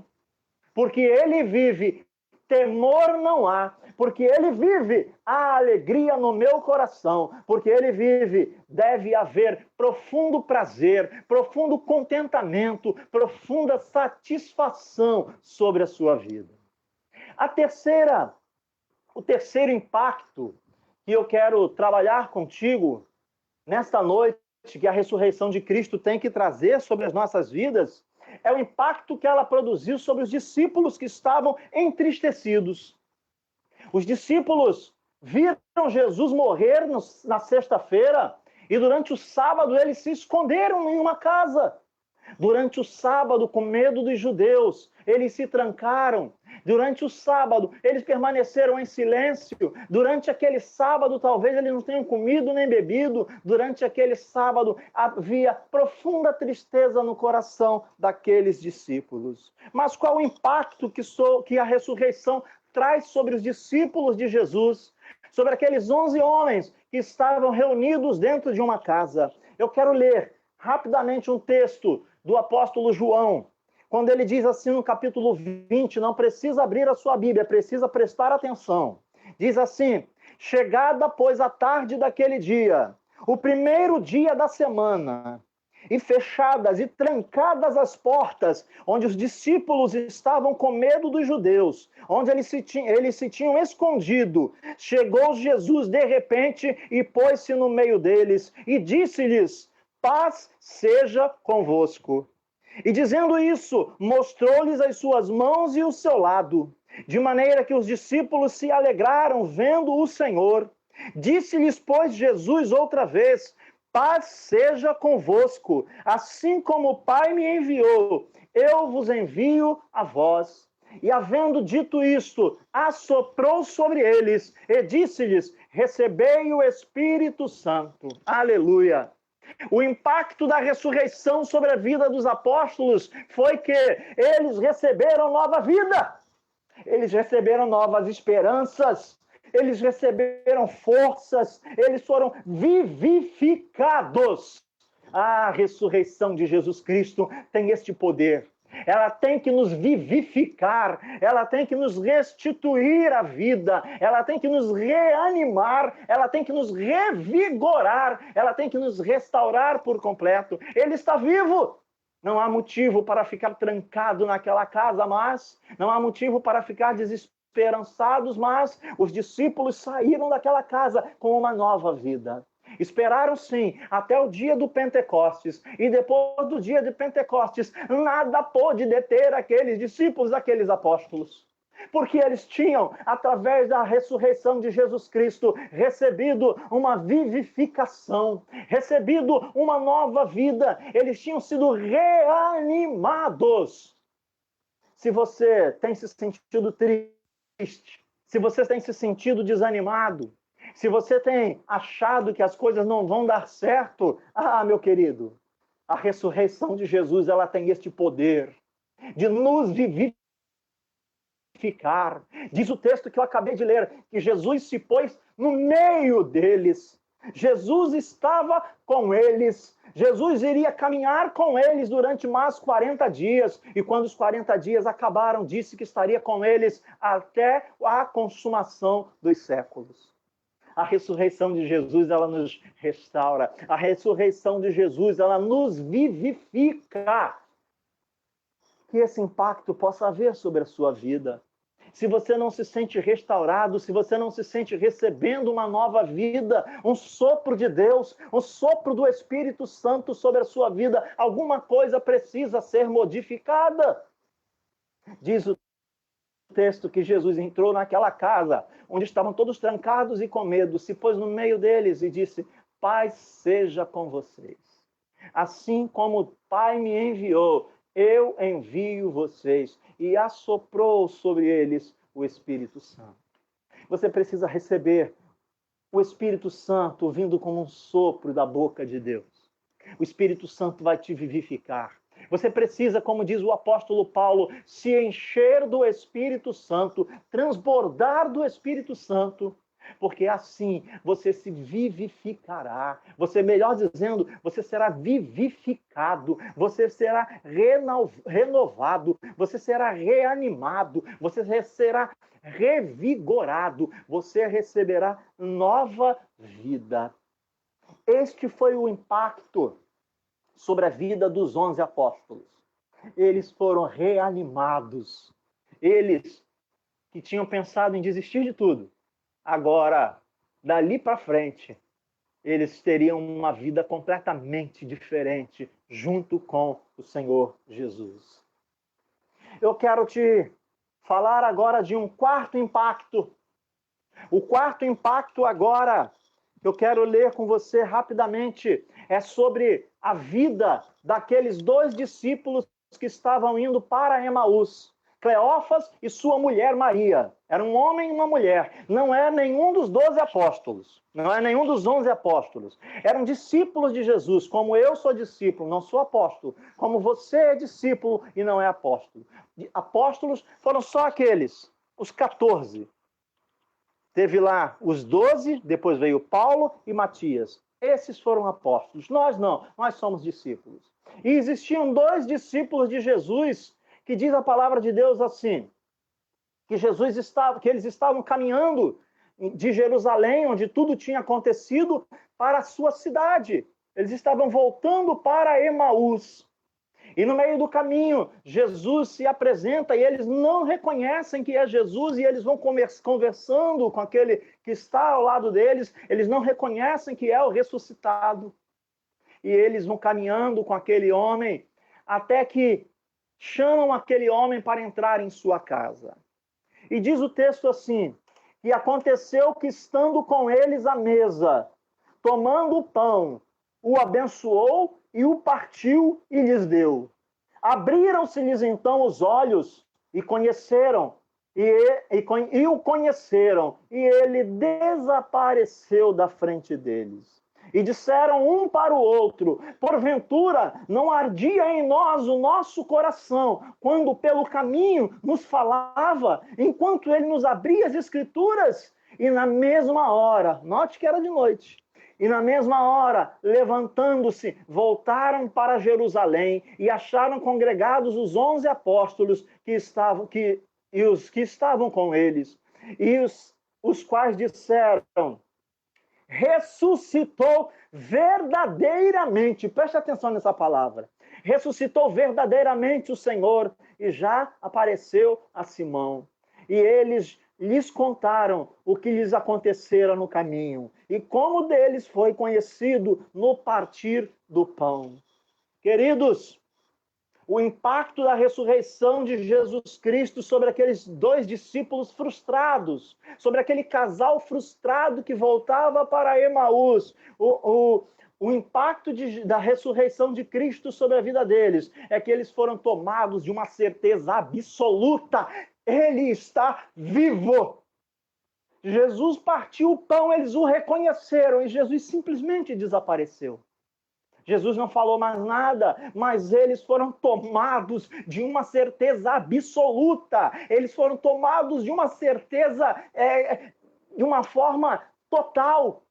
Porque ele vive, temor não há. Porque ele vive, há alegria no meu coração. Porque ele vive, deve haver profundo prazer, profundo contentamento, profunda satisfação sobre a sua vida. O terceiro impacto que eu quero trabalhar contigo nesta noite, que a ressurreição de Cristo tem que trazer sobre as nossas vidas, é o impacto que ela produziu sobre os discípulos que estavam entristecidos. Os discípulos viram Jesus morrer na sexta-feira e durante o sábado eles se esconderam em uma casa. Durante o sábado, com medo dos judeus, eles se trancaram. Durante o sábado, eles permaneceram em silêncio. Durante aquele sábado, talvez eles não tenham comido nem bebido. Durante aquele sábado, havia profunda tristeza no coração daqueles discípulos. Mas qual o impacto que a ressurreição traz sobre os discípulos de Jesus, sobre aqueles 11 homens que estavam reunidos dentro de uma casa? Eu quero ler rapidamente um texto do apóstolo João, quando ele diz assim no capítulo 20, não precisa abrir a sua Bíblia, precisa prestar atenção. Diz assim: chegada, pois, a tarde daquele dia, o primeiro dia da semana, e fechadas e trancadas as portas, onde os discípulos estavam com medo dos judeus, onde eles se tinham escondido, chegou Jesus de repente e pôs-se no meio deles e disse-lhes: paz seja convosco. E dizendo isso, mostrou-lhes as suas mãos e o seu lado, de maneira que os discípulos se alegraram vendo o Senhor. Disse-lhes, pois, Jesus outra vez: paz seja convosco, assim como o Pai me enviou, eu vos envio a vós. E havendo dito isto, assoprou sobre eles e disse-lhes: recebei o Espírito Santo. Aleluia! O impacto da ressurreição sobre a vida dos apóstolos foi que eles receberam nova vida, eles receberam novas esperanças, eles receberam forças, eles foram vivificados. A ressurreição de Jesus Cristo tem este poder. Ela tem que nos vivificar, ela tem que nos restituir a vida, ela tem que nos reanimar, ela tem que nos revigorar, ela tem que nos restaurar por completo. Ele está vivo. Não há motivo para ficar trancado naquela casa, mas não há motivo para ficar desesperançados, mas os discípulos saíram daquela casa com uma nova vida. Esperaram sim até o dia do Pentecostes, e depois do dia de Pentecostes nada pôde deter aqueles discípulos, aqueles apóstolos, porque eles tinham, através da ressurreição de Jesus Cristo, recebido uma vivificação, recebido uma nova vida. Eles tinham sido reanimados. Se você tem se sentido triste, se você tem se sentido desanimado, se você tem achado que as coisas não vão dar certo, meu querido, a ressurreição de Jesus, ela tem este poder de nos vivificar. Diz o texto que eu acabei de ler, que Jesus se pôs no meio deles. Jesus estava com eles. Jesus iria caminhar com eles durante mais 40 dias. E quando os 40 dias acabaram, disse que estaria com eles até a consumação dos séculos. A ressurreição de Jesus, ela nos restaura. A ressurreição de Jesus, ela nos vivifica. Que esse impacto possa haver sobre a sua vida. Se você não se sente restaurado, se você não se sente recebendo uma nova vida, um sopro de Deus, um sopro do Espírito Santo sobre a sua vida, alguma coisa precisa ser modificada. Diz o texto que Jesus entrou naquela casa, onde estavam todos trancados e com medo, se pôs no meio deles e disse: paz seja com vocês. Assim como o Pai me enviou, eu envio vocês. E assoprou sobre eles o Espírito Santo. Você precisa receber o Espírito Santo vindo como um sopro da boca de Deus. O Espírito Santo vai te vivificar. Você precisa, como diz o apóstolo Paulo, se encher do Espírito Santo, transbordar do Espírito Santo, porque assim você se vivificará. Você, melhor dizendo, você será vivificado, você será renovado, você será reanimado, você será revigorado, você receberá nova vida. Este foi o impacto sobre a vida dos 11 apóstolos. Eles foram reanimados. Eles que tinham pensado em desistir de tudo, agora, dali para frente, eles teriam uma vida completamente diferente junto com o Senhor Jesus. Eu quero te falar agora de um quarto impacto. O quarto impacto agora, que eu quero ler com você rapidamente, é sobre a vida daqueles 2 discípulos que estavam indo para Emaús. Cleófas e sua mulher Maria. Era um homem e uma mulher. Não é nenhum dos 12 apóstolos. Não é nenhum dos 11 apóstolos. Eram discípulos de Jesus, como eu sou discípulo, não sou apóstolo. Como você é discípulo e não é apóstolo. Apóstolos foram só aqueles, os 14. Teve lá os 12, depois veio Paulo e Matias. Esses foram apóstolos. Nós não, nós somos discípulos. E existiam 2 discípulos de Jesus, que diz a palavra de Deus assim, que eles estavam caminhando de Jerusalém, onde tudo tinha acontecido, para a sua cidade. Eles estavam voltando para Emaús. E no meio do caminho, Jesus se apresenta e eles não reconhecem que é Jesus, e eles vão conversando com aquele que está ao lado deles, eles não reconhecem que é o ressuscitado. E eles vão caminhando com aquele homem, até que chamam aquele homem para entrar em sua casa. E diz o texto assim, que aconteceu que estando com eles à mesa, tomando o pão, o abençoou e o partiu e lhes deu. Abriram-se-lhes então os olhos e conheceram, e o conheceram, e ele desapareceu da frente deles. E disseram um para o outro, porventura não ardia em nós o nosso coração, quando pelo caminho nos falava, enquanto ele nos abria as escrituras? E na mesma hora, note que era de noite, e na mesma hora, levantando-se, voltaram para Jerusalém e acharam congregados os 11 apóstolos e os que estavam com eles, e os quais disseram: ressuscitou verdadeiramente. Preste atenção nessa palavra. Ressuscitou verdadeiramente o Senhor e já apareceu a Simão. E eles lhes contaram o que lhes acontecera no caminho e como deles foi conhecido no partir do pão. Queridos, o impacto da ressurreição de Jesus Cristo sobre aqueles 2 discípulos frustrados, sobre aquele casal frustrado que voltava para Emaús, o impacto da ressurreição de Cristo sobre a vida deles é que eles foram tomados de uma certeza absoluta: Ele está vivo. Jesus partiu o pão, eles o reconheceram e Jesus simplesmente desapareceu. Jesus não falou mais nada, mas eles foram tomados de uma certeza absoluta. Eles foram tomados de uma certeza, de uma forma total.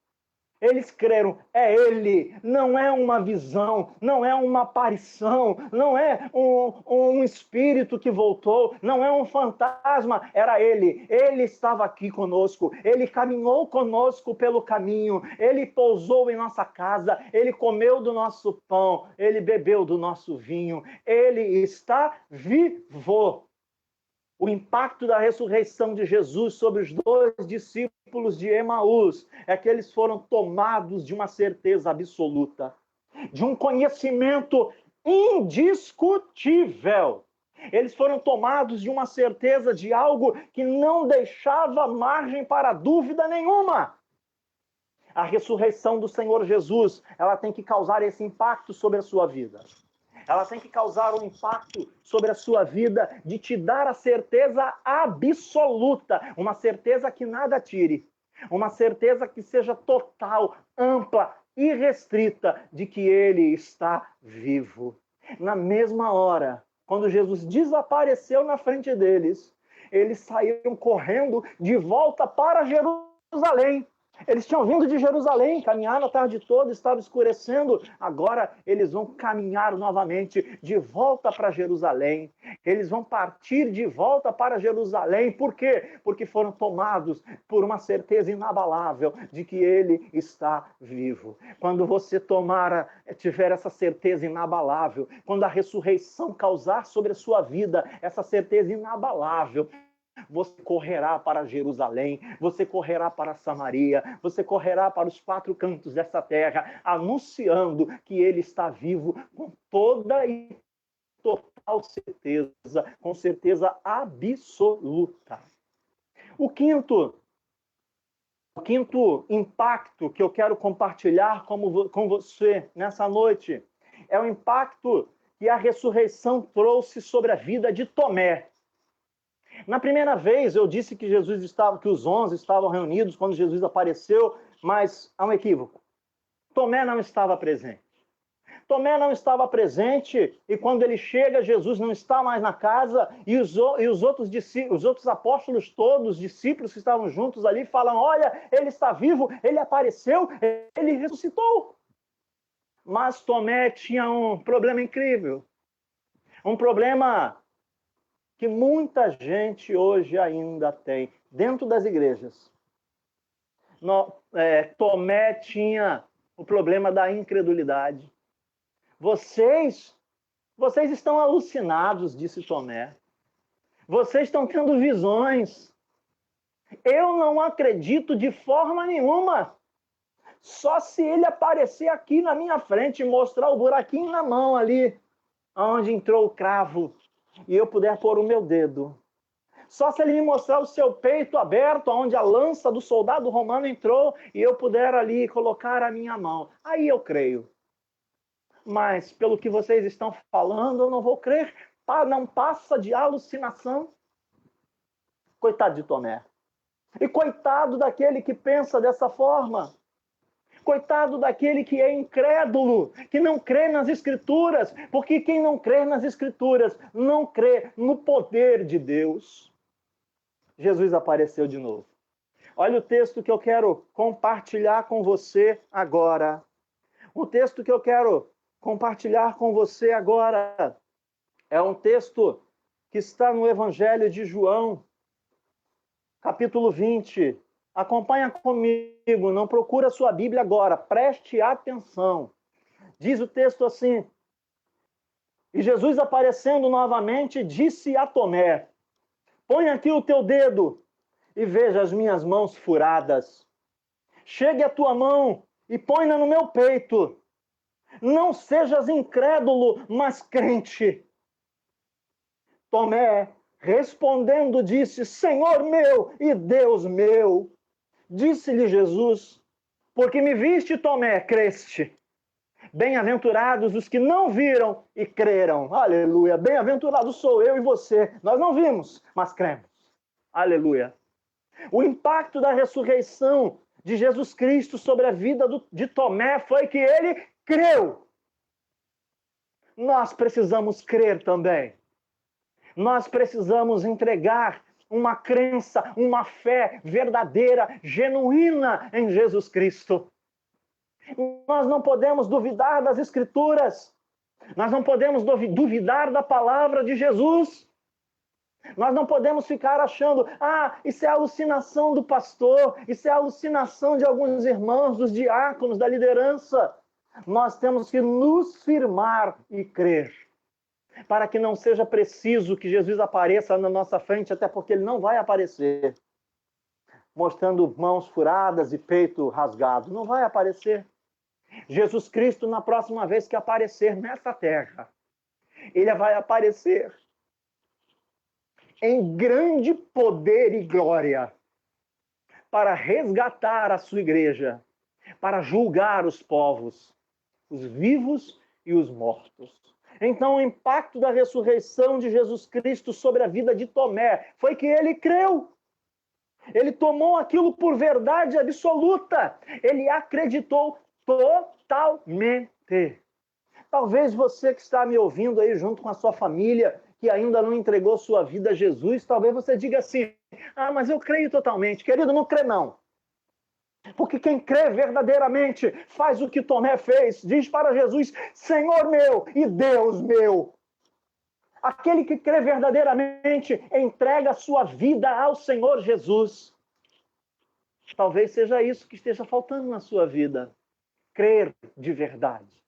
Eles creram, é ele, não é uma visão, não é uma aparição, não é um espírito que voltou, não é um fantasma, era ele. Ele estava aqui conosco, ele caminhou conosco pelo caminho, ele pousou em nossa casa, ele comeu do nosso pão, ele bebeu do nosso vinho, ele está vivo. O impacto da ressurreição de Jesus sobre os 2 discípulos de Emaús é que eles foram tomados de uma certeza absoluta, de um conhecimento indiscutível. Eles foram tomados de uma certeza de algo que não deixava margem para dúvida nenhuma. A ressurreição do Senhor Jesus, ela tem que causar esse impacto sobre a sua vida. Ela tem que causar um impacto sobre a sua vida de te dar a certeza absoluta, uma certeza que nada tire, uma certeza que seja total, ampla, irrestrita de que Ele está vivo. Na mesma hora, quando Jesus desapareceu na frente deles, eles saíram correndo de volta para Jerusalém. Eles tinham vindo de Jerusalém, caminharam a tarde toda, estava escurecendo. Agora eles vão caminhar novamente de volta para Jerusalém. Eles vão partir de volta para Jerusalém. Por quê? Porque foram tomados por uma certeza inabalável de que Ele está vivo. Quando você tiver essa certeza inabalável, quando a ressurreição causar sobre a sua vida essa certeza inabalável, você correrá para Jerusalém, você correrá para Samaria, você correrá para os 4 cantos dessa terra, anunciando que Ele está vivo com toda e total certeza, com certeza absoluta. O quinto impacto que eu quero compartilhar com você nessa noite é o impacto que a ressurreição trouxe sobre a vida de Tomé. Na primeira vez eu disse que que os 11 estavam reunidos quando Jesus apareceu, mas há um equívoco. Tomé não estava presente. Tomé não estava presente e quando ele chega, Jesus não está mais na casa e os outros apóstolos todos, discípulos que estavam juntos ali, falam, olha, ele está vivo, ele apareceu, ele ressuscitou. Mas Tomé tinha um problema incrível. Um problema que muita gente hoje ainda tem dentro das igrejas. Tomé tinha o problema da incredulidade. Vocês estão alucinados, disse Tomé. Vocês estão tendo visões. Eu não acredito de forma nenhuma. Só se ele aparecer aqui na minha frente e mostrar o buraquinho na mão ali, onde entrou o cravo, e eu puder pôr o meu dedo. Só se ele me mostrar o seu peito aberto, onde a lança do soldado romano entrou, e eu puder ali colocar a minha mão. Aí eu creio. Mas, pelo que vocês estão falando, eu não vou crer. Não passa de alucinação. Coitado de Tomé. E coitado daquele que pensa dessa forma. Coitado daquele que é incrédulo, que não crê nas Escrituras, porque quem não crê nas Escrituras não crê no poder de Deus. Jesus apareceu de novo. Olha o texto que eu quero compartilhar com você agora. O texto que eu quero compartilhar com você agora é um texto que está no Evangelho de João, capítulo 20. Acompanha comigo, não procura sua Bíblia agora, preste atenção. Diz o texto assim, e Jesus aparecendo novamente disse a Tomé, põe aqui o teu dedo e veja as minhas mãos furadas. Chegue a tua mão e põe-na no meu peito. Não sejas incrédulo, mas crente. Tomé, respondendo, disse, Senhor meu e Deus meu. Disse-lhe Jesus, porque me viste, Tomé, creste. Bem-aventurados os que não viram e creram. Aleluia. Bem-aventurado sou eu e você. Nós não vimos, mas cremos. Aleluia. O impacto da ressurreição de Jesus Cristo sobre a vida de Tomé foi que ele creu. Nós precisamos crer também. Nós precisamos entregar uma crença, uma fé verdadeira, genuína em Jesus Cristo. Nós não podemos duvidar das Escrituras. Nós não podemos duvidar da palavra de Jesus. Nós não podemos ficar achando, isso é alucinação do pastor, isso é alucinação de alguns irmãos, dos diáconos, da liderança. Nós temos que nos firmar e crer, para que não seja preciso que Jesus apareça na nossa frente, até porque ele não vai aparecer mostrando mãos furadas e peito rasgado. Não vai aparecer. Jesus Cristo, na próxima vez que aparecer nessa terra, ele vai aparecer em grande poder e glória para resgatar a sua igreja, para julgar os povos, os vivos e os mortos. Então, o impacto da ressurreição de Jesus Cristo sobre a vida de Tomé foi que ele creu. Ele tomou aquilo por verdade absoluta. Ele acreditou totalmente. Talvez você que está me ouvindo aí junto com a sua família, que ainda não entregou sua vida a Jesus, talvez você diga assim, mas eu creio totalmente. Querido, não crê não. Porque quem crê verdadeiramente faz o que Tomé fez, diz para Jesus, Senhor meu e Deus meu. Aquele que crê verdadeiramente entrega a sua vida ao Senhor Jesus. Talvez seja isso que esteja faltando na sua vida. Crer de verdade.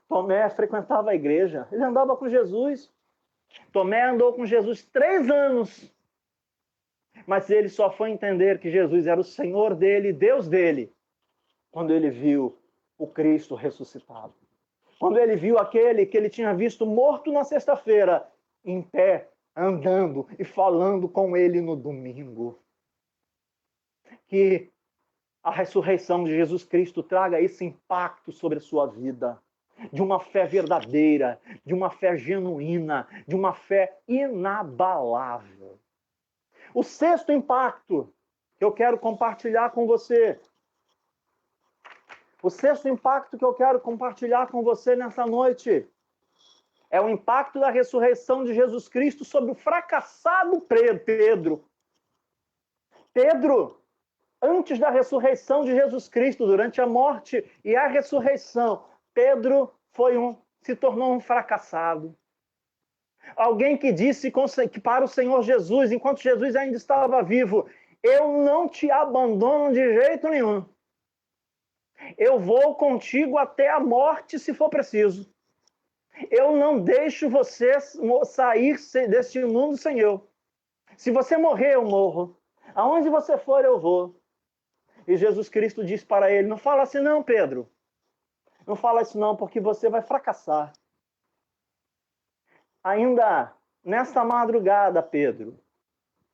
Tomé frequentava a igreja, ele andava com Jesus. Tomé andou com Jesus 3 anos. Mas ele só foi entender que Jesus era o Senhor dele, Deus dele, quando ele viu o Cristo ressuscitado. Quando ele viu aquele que ele tinha visto morto na sexta-feira, em pé, andando e falando com ele no domingo. Que a ressurreição de Jesus Cristo traga esse impacto sobre a sua vida, de uma fé verdadeira, de uma fé genuína, de uma fé inabalável. O 6º impacto que eu quero compartilhar com você, o 6º impacto que eu quero compartilhar com você nessa noite é o impacto da ressurreição de Jesus Cristo sobre o fracassado Pedro. Pedro, antes da ressurreição de Jesus Cristo, durante a morte e a ressurreição, Pedro se tornou um fracassado. Alguém que disse que para o Senhor Jesus, enquanto Jesus ainda estava vivo, eu não te abandono de jeito nenhum. Eu vou contigo até a morte, se for preciso. Eu não deixo você sair deste mundo sem eu. Se você morrer, eu morro. Aonde você for, eu vou. E Jesus Cristo diz para ele, não fala assim não, Pedro. Não fala isso não, porque você vai fracassar. Ainda nesta madrugada, Pedro,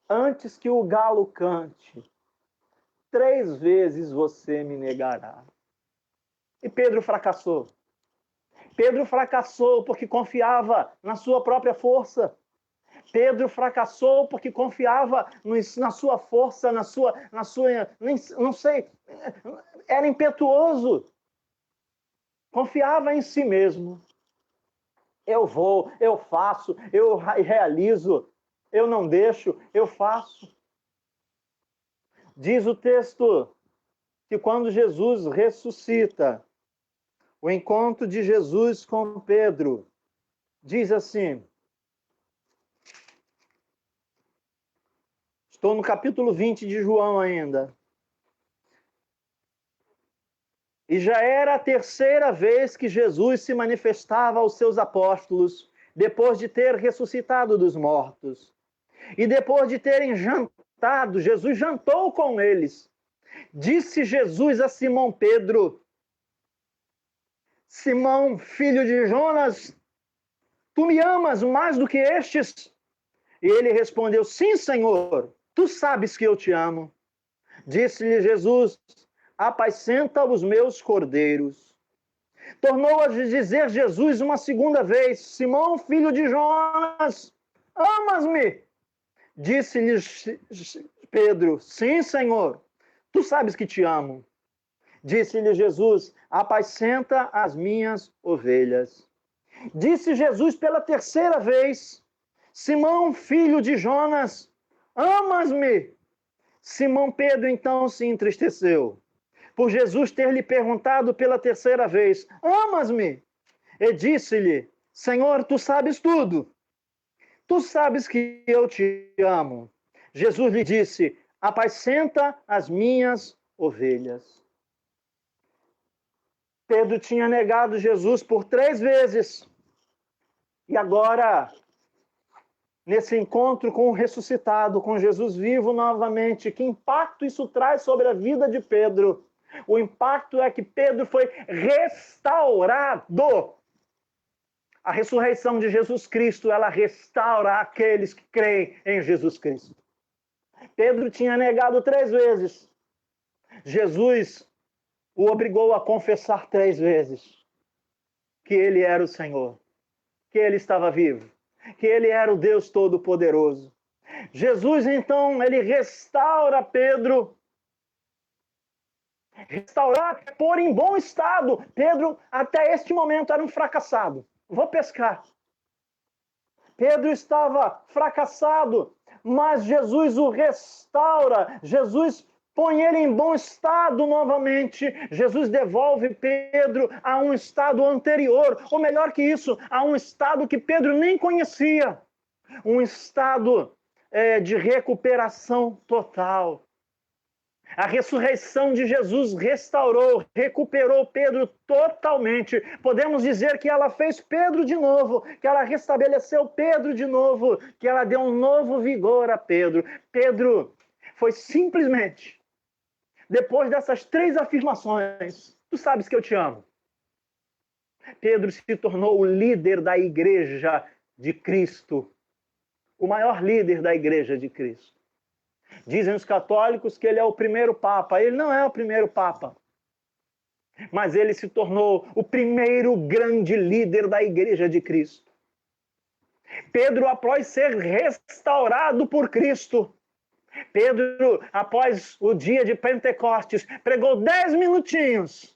antes que o galo cante, 3 vezes você me negará. E Pedro fracassou. Pedro fracassou porque confiava na sua própria força. Pedro fracassou porque confiava na sua força, na sua, não sei, era impetuoso. Confiava em si mesmo. Eu vou, eu faço, eu realizo, eu não deixo, eu faço. Diz o texto que quando Jesus ressuscita, o encontro de Jesus com Pedro, diz assim, estou no capítulo 20 de João ainda. E já era a 3ª vez que Jesus se manifestava aos seus apóstolos, depois de ter ressuscitado dos mortos. E depois de terem jantado, Jesus jantou com eles. Disse Jesus a Simão Pedro, Simão, filho de Jonas, tu me amas mais do que estes? E ele respondeu, sim, Senhor, tu sabes que eu te amo. Disse-lhe Jesus, apacenta os meus cordeiros. Tornou a dizer Jesus uma 2ª vez, Simão, filho de Jonas, amas-me? Disse-lhe Pedro, sim, Senhor, tu sabes que te amo. Disse-lhe Jesus, apacenta as minhas ovelhas. Disse Jesus pela 3ª vez, Simão, filho de Jonas, amas-me? Simão Pedro então se entristeceu, por Jesus ter lhe perguntado pela terceira vez: amas-me? E disse-lhe: Senhor, tu sabes tudo. Tu sabes que eu te amo. Jesus lhe disse: apacenta as minhas ovelhas. Pedro tinha negado Jesus por 3 vezes. E agora, nesse encontro com o ressuscitado, com Jesus vivo novamente, que impacto isso traz sobre a vida de Pedro? O impacto é que Pedro foi restaurado. A ressurreição de Jesus Cristo, ela restaura aqueles que creem em Jesus Cristo. Pedro tinha negado 3 vezes. Jesus o obrigou a confessar 3 vezes que ele era o Senhor, que ele estava vivo, que ele era o Deus Todo-Poderoso. Jesus, então, ele restaura Pedro. Restaurar, pôr em bom estado. Pedro, até este momento, era um fracassado. Vou pescar. Pedro estava fracassado, mas Jesus o restaura. Jesus põe ele em bom estado novamente. Jesus devolve Pedro a um estado anterior, ou melhor que isso, a um estado que Pedro nem conhecia. Um estado de recuperação total. A ressurreição de Jesus restaurou, recuperou Pedro totalmente. Podemos dizer que ela fez Pedro de novo, que ela restabeleceu Pedro de novo, que ela deu um novo vigor a Pedro. Pedro foi simplesmente, depois dessas 3 afirmações, tu sabes que eu te amo. Pedro se tornou o líder da igreja de Cristo, o maior líder da igreja de Cristo. Dizem os católicos que ele é o primeiro Papa. Ele não é o primeiro Papa. Mas ele se tornou o primeiro grande líder da Igreja de Cristo. Pedro, após ser restaurado por Cristo, Pedro, após o dia de Pentecostes, pregou 10 minutinhos.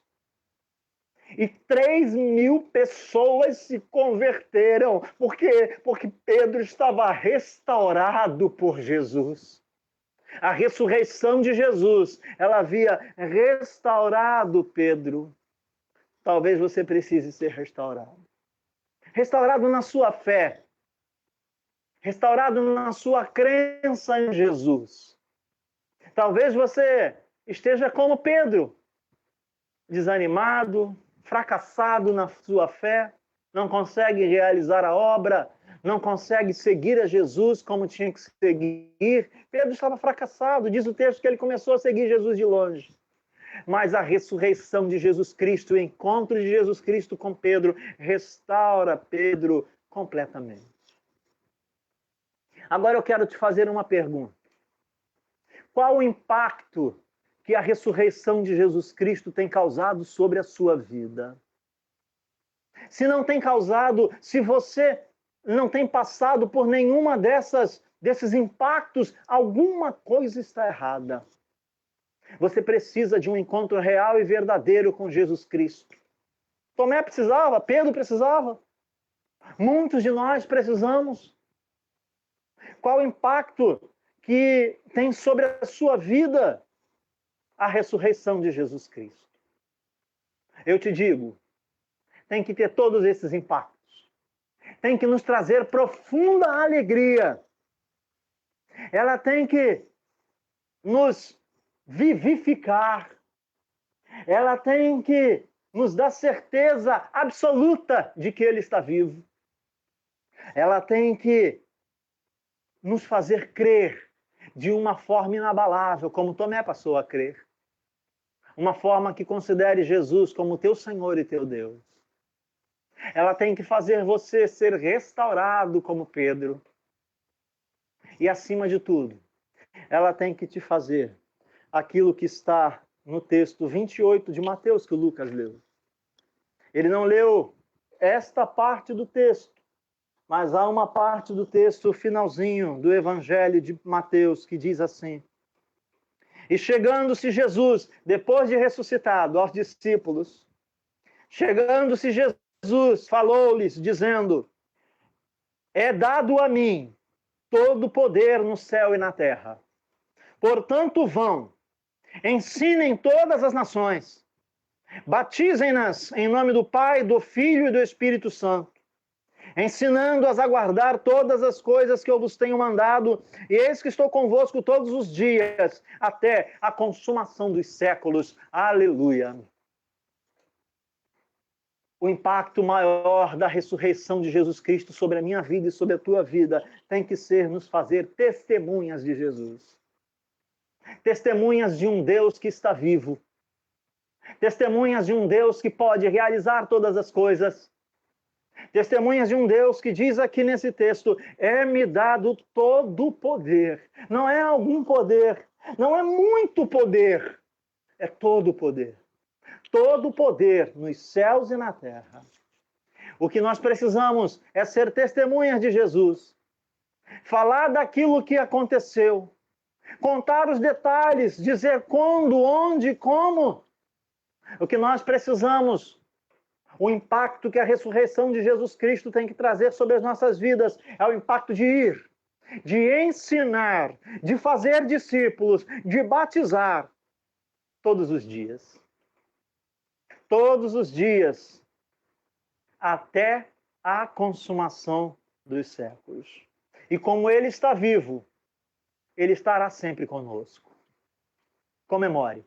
E 3.000 pessoas se converteram. Por quê? Porque Pedro estava restaurado por Jesus. A ressurreição de Jesus, ela havia restaurado Pedro. Talvez você precise ser restaurado. Restaurado na sua fé. Restaurado na sua crença em Jesus. Talvez você esteja como Pedro, desanimado, fracassado na sua fé, não consegue realizar a obra, não consegue seguir a Jesus como tinha que seguir. Pedro estava fracassado. Diz o texto que ele começou a seguir Jesus de longe. Mas a ressurreição de Jesus Cristo, o encontro de Jesus Cristo com Pedro, restaura Pedro completamente. Agora eu quero te fazer uma pergunta. Qual o impacto que a ressurreição de Jesus Cristo tem causado sobre a sua vida? Se não tem causado, se você não tem passado por nenhuma desses impactos, alguma coisa está errada. Você precisa de um encontro real e verdadeiro com Jesus Cristo. Tomé precisava, Pedro precisava. Muitos de nós precisamos. Qual o impacto que tem sobre a sua vida a ressurreição de Jesus Cristo? Eu te digo, tem que ter todos esses impactos. Tem que nos trazer profunda alegria. Ela tem que nos vivificar. Ela tem que nos dar certeza absoluta de que Ele está vivo. Ela tem que nos fazer crer de uma forma inabalável, como Tomé passou a crer. Uma forma que considere Jesus como teu Senhor e teu Deus. Ela tem que fazer você ser restaurado como Pedro. E, acima de tudo, ela tem que te fazer aquilo que está no texto 28 de Mateus, que o Lucas leu. Ele não leu esta parte do texto, mas há uma parte do texto finalzinho do Evangelho de Mateus que diz assim: e chegando-se Jesus, depois de ressuscitado, aos discípulos, chegando-se Jesus, falou-lhes, dizendo: é dado a mim todo o poder no céu e na terra. Portanto, vão, Ensinem todas as nações. Batizem-nas em nome do Pai, do Filho e do Espírito Santo, ensinando-as a guardar todas as coisas que eu vos tenho mandado, e eis que estou convosco todos os dias, até a consumação dos séculos. Aleluia! O impacto maior da ressurreição de Jesus Cristo sobre a minha vida e sobre a tua vida tem que ser nos fazer testemunhas de Jesus. Testemunhas de um Deus que está vivo. Testemunhas de um Deus que pode realizar todas as coisas. Testemunhas de um Deus que diz aqui nesse texto: é-me dado todo o poder. Não é algum poder, não é muito poder, é todo o poder. Todo o poder nos céus e na terra. O que nós precisamos é ser testemunhas de Jesus. Falar daquilo que aconteceu. Contar os detalhes, dizer quando, onde, como. O que nós precisamos, o impacto que a ressurreição de Jesus Cristo tem que trazer sobre as nossas vidas, é o impacto de ir, de ensinar, de fazer discípulos, de batizar todos os dias. Todos os dias, até a consumação dos séculos. E como Ele está vivo, Ele estará sempre conosco. Comemore.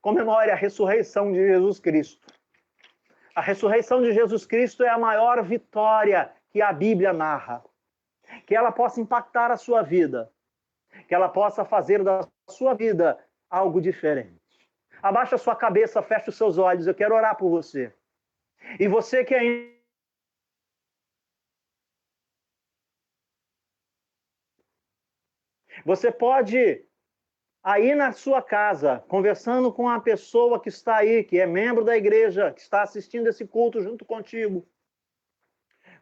Comemore a ressurreição de Jesus Cristo. A ressurreição de Jesus Cristo é a maior vitória que a Bíblia narra. Que ela possa impactar a sua vida. Que ela possa fazer da sua vida algo diferente. Abaixa a sua cabeça, feche os seus olhos, eu quero orar por você. E você que ainda... Você pode, aí na sua casa, conversando com a pessoa que está aí, que é membro da igreja, que está assistindo esse culto junto contigo.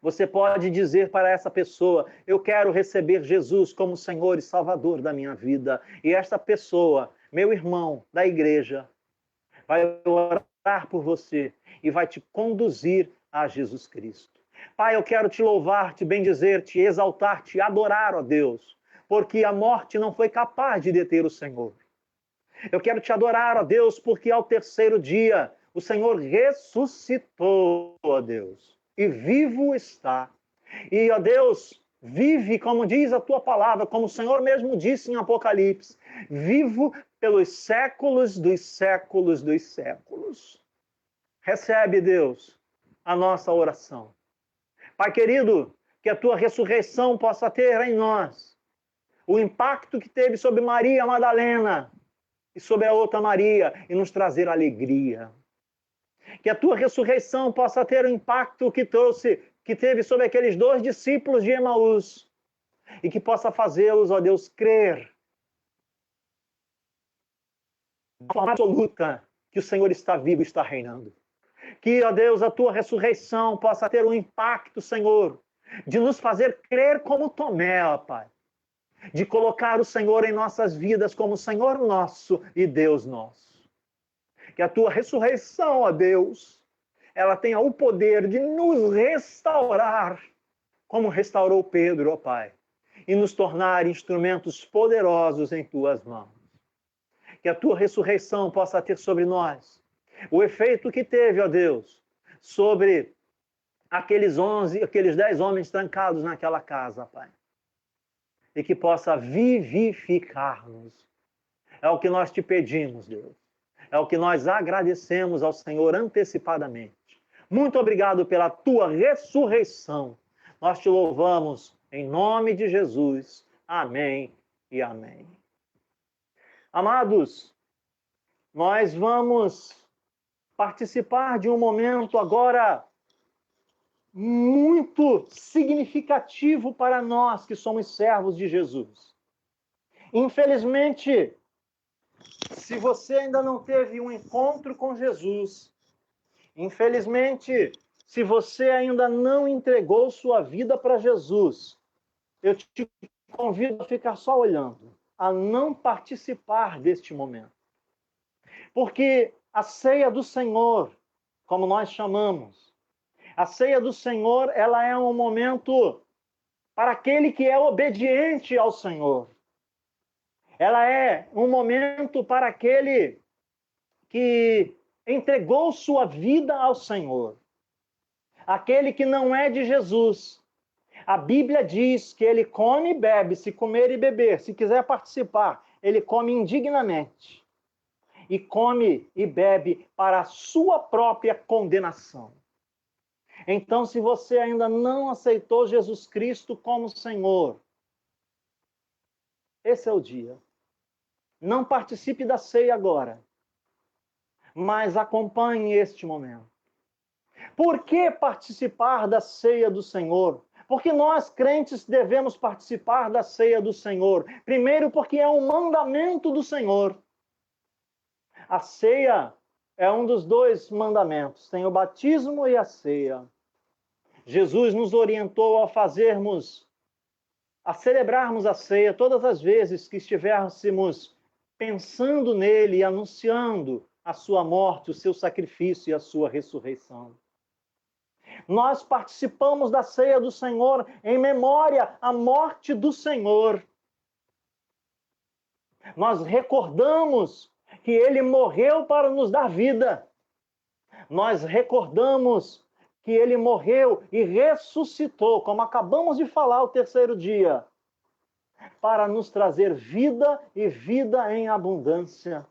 Você pode dizer para essa pessoa: eu quero receber Jesus como Senhor e Salvador da minha vida. E esta pessoa, meu irmão da igreja, vai orar por você e vai te conduzir a Jesus Cristo. Pai, eu quero te louvar, te bendizer, te exaltar, te adorar, ó Deus, porque a morte não foi capaz de deter o Senhor. Eu quero te adorar, ó Deus, porque ao terceiro dia o Senhor ressuscitou, ó Deus, e vivo está. E, ó Deus, vive, como diz a tua palavra, como o Senhor mesmo disse em Apocalipse, vivo pelos séculos dos séculos dos séculos. Recebe, Deus, a nossa oração. Pai querido, que a tua ressurreição possa ter em nós o impacto que teve sobre Maria Madalena e sobre a outra Maria e nos trazer alegria. Que a tua ressurreição possa ter o impacto que teve sobre aqueles 2 discípulos de Emaús e que possa fazê-los, ó Deus, crer de forma absoluta que o Senhor está vivo e está reinando. Que, ó Deus, a tua ressurreição possa ter um impacto, Senhor, de nos fazer crer como Tomé, ó Pai. De colocar o Senhor em nossas vidas como Senhor nosso e Deus nosso. Que a tua ressurreição, ó Deus, ela tenha o poder de nos restaurar, como restaurou Pedro, ó Pai, e nos tornar instrumentos poderosos em tuas mãos. Que a tua ressurreição possa ter sobre nós o efeito que teve, ó Deus, sobre aqueles 10 homens trancados naquela casa, Pai. E que possa vivificar-nos. É o que nós te pedimos, Deus. É o que nós agradecemos ao Senhor antecipadamente. Muito obrigado pela tua ressurreição. Nós te louvamos em nome de Jesus. Amém e amém. Amados, nós vamos participar de um momento agora muito significativo para nós que somos servos de Jesus. Infelizmente, se você ainda não teve um encontro com Jesus, infelizmente, se você ainda não entregou sua vida para Jesus, eu te convido a ficar só olhando, a não participar deste momento. Porque a ceia do Senhor, como nós chamamos, a ceia do Senhor, ela é um momento para aquele que é obediente ao Senhor. Ela é um momento para aquele que entregou sua vida ao Senhor. Aquele que não é de Jesus. A Bíblia diz que ele come e bebe, se comer e beber, se quiser participar, ele come indignamente. E come e bebe para a sua própria condenação. Então, se você ainda não aceitou Jesus Cristo como Senhor, esse é o dia. Não participe da ceia agora, mas acompanhe este momento. Por que participar da ceia do Senhor? Porque nós, crentes, devemos participar da ceia do Senhor. Primeiro, porque é um mandamento do Senhor. A ceia é um dos dois mandamentos. Tem o batismo e a ceia. Jesus nos orientou a celebrarmos a ceia todas as vezes que estivéssemos pensando nele e anunciando a sua morte, o seu sacrifício e a sua ressurreição. Nós participamos da ceia do Senhor em memória à morte do Senhor. Nós recordamos que ele morreu para nos dar vida. Nós recordamos que ele morreu e ressuscitou, como acabamos de falar o terceiro dia, para nos trazer vida e vida em abundância.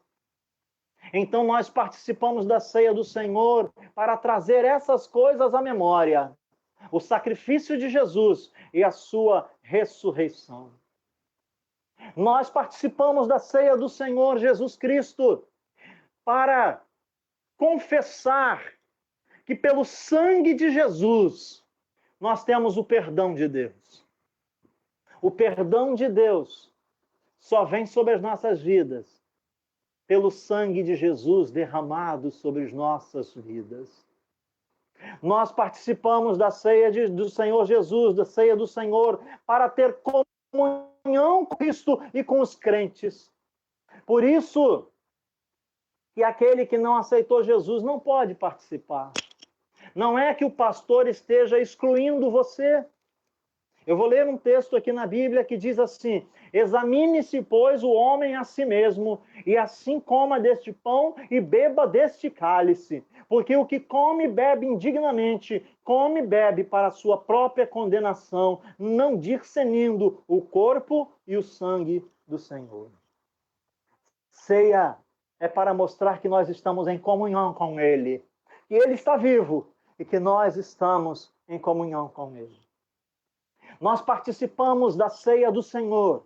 Então nós participamos da ceia do Senhor para trazer essas coisas à memória. O sacrifício de Jesus e a sua ressurreição. Nós participamos da ceia do Senhor Jesus Cristo para confessar que pelo sangue de Jesus nós temos o perdão de Deus. O perdão de Deus só vem sobre as nossas vidas pelo sangue de Jesus derramado sobre as nossas vidas. Nós participamos da ceia do Senhor Jesus, da ceia do Senhor, para ter comunhão com Cristo e com os crentes. Por isso que aquele que não aceitou Jesus não pode participar. Não é que o pastor esteja excluindo você. Eu vou ler um texto aqui na Bíblia que diz assim: examine-se, pois, o homem a si mesmo, e assim coma deste pão e beba deste cálice. Porque o que come e bebe indignamente, come e bebe para a sua própria condenação, não discernindo o corpo e o sangue do Senhor. Ceia é para mostrar que nós estamos em comunhão com Ele, que Ele está vivo e que nós estamos em comunhão com Ele. Nós participamos da ceia do Senhor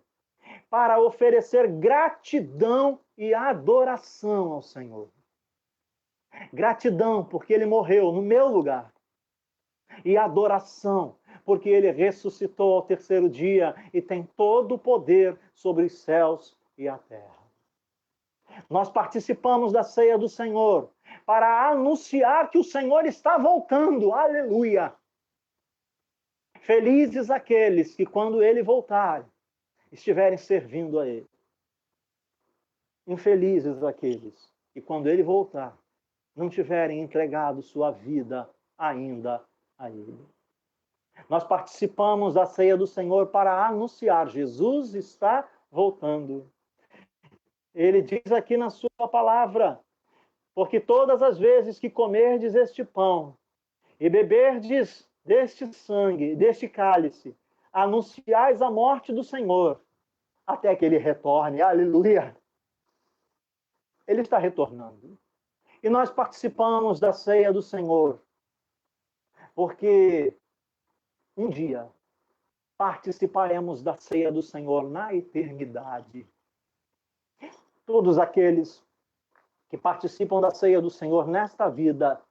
para oferecer gratidão e adoração ao Senhor. Gratidão porque Ele morreu no meu lugar. E adoração porque Ele ressuscitou ao terceiro dia e tem todo o poder sobre os céus e a terra. Nós participamos da ceia do Senhor para anunciar que o Senhor está voltando. Aleluia! Felizes aqueles que, quando Ele voltar, estiverem servindo a Ele. Infelizes aqueles que, quando Ele voltar, não tiverem entregado sua vida ainda a Ele. Nós participamos da ceia do Senhor para anunciar: Jesus está voltando. Ele diz aqui na sua palavra: porque todas as vezes que comerdes este pão e beberdes deste sangue, deste cálice, anunciais a morte do Senhor, até que Ele retorne. Aleluia! Ele está retornando. E nós participamos da ceia do Senhor, porque um dia participaremos da ceia do Senhor na eternidade. Todos aqueles que participam da ceia do Senhor nesta vida,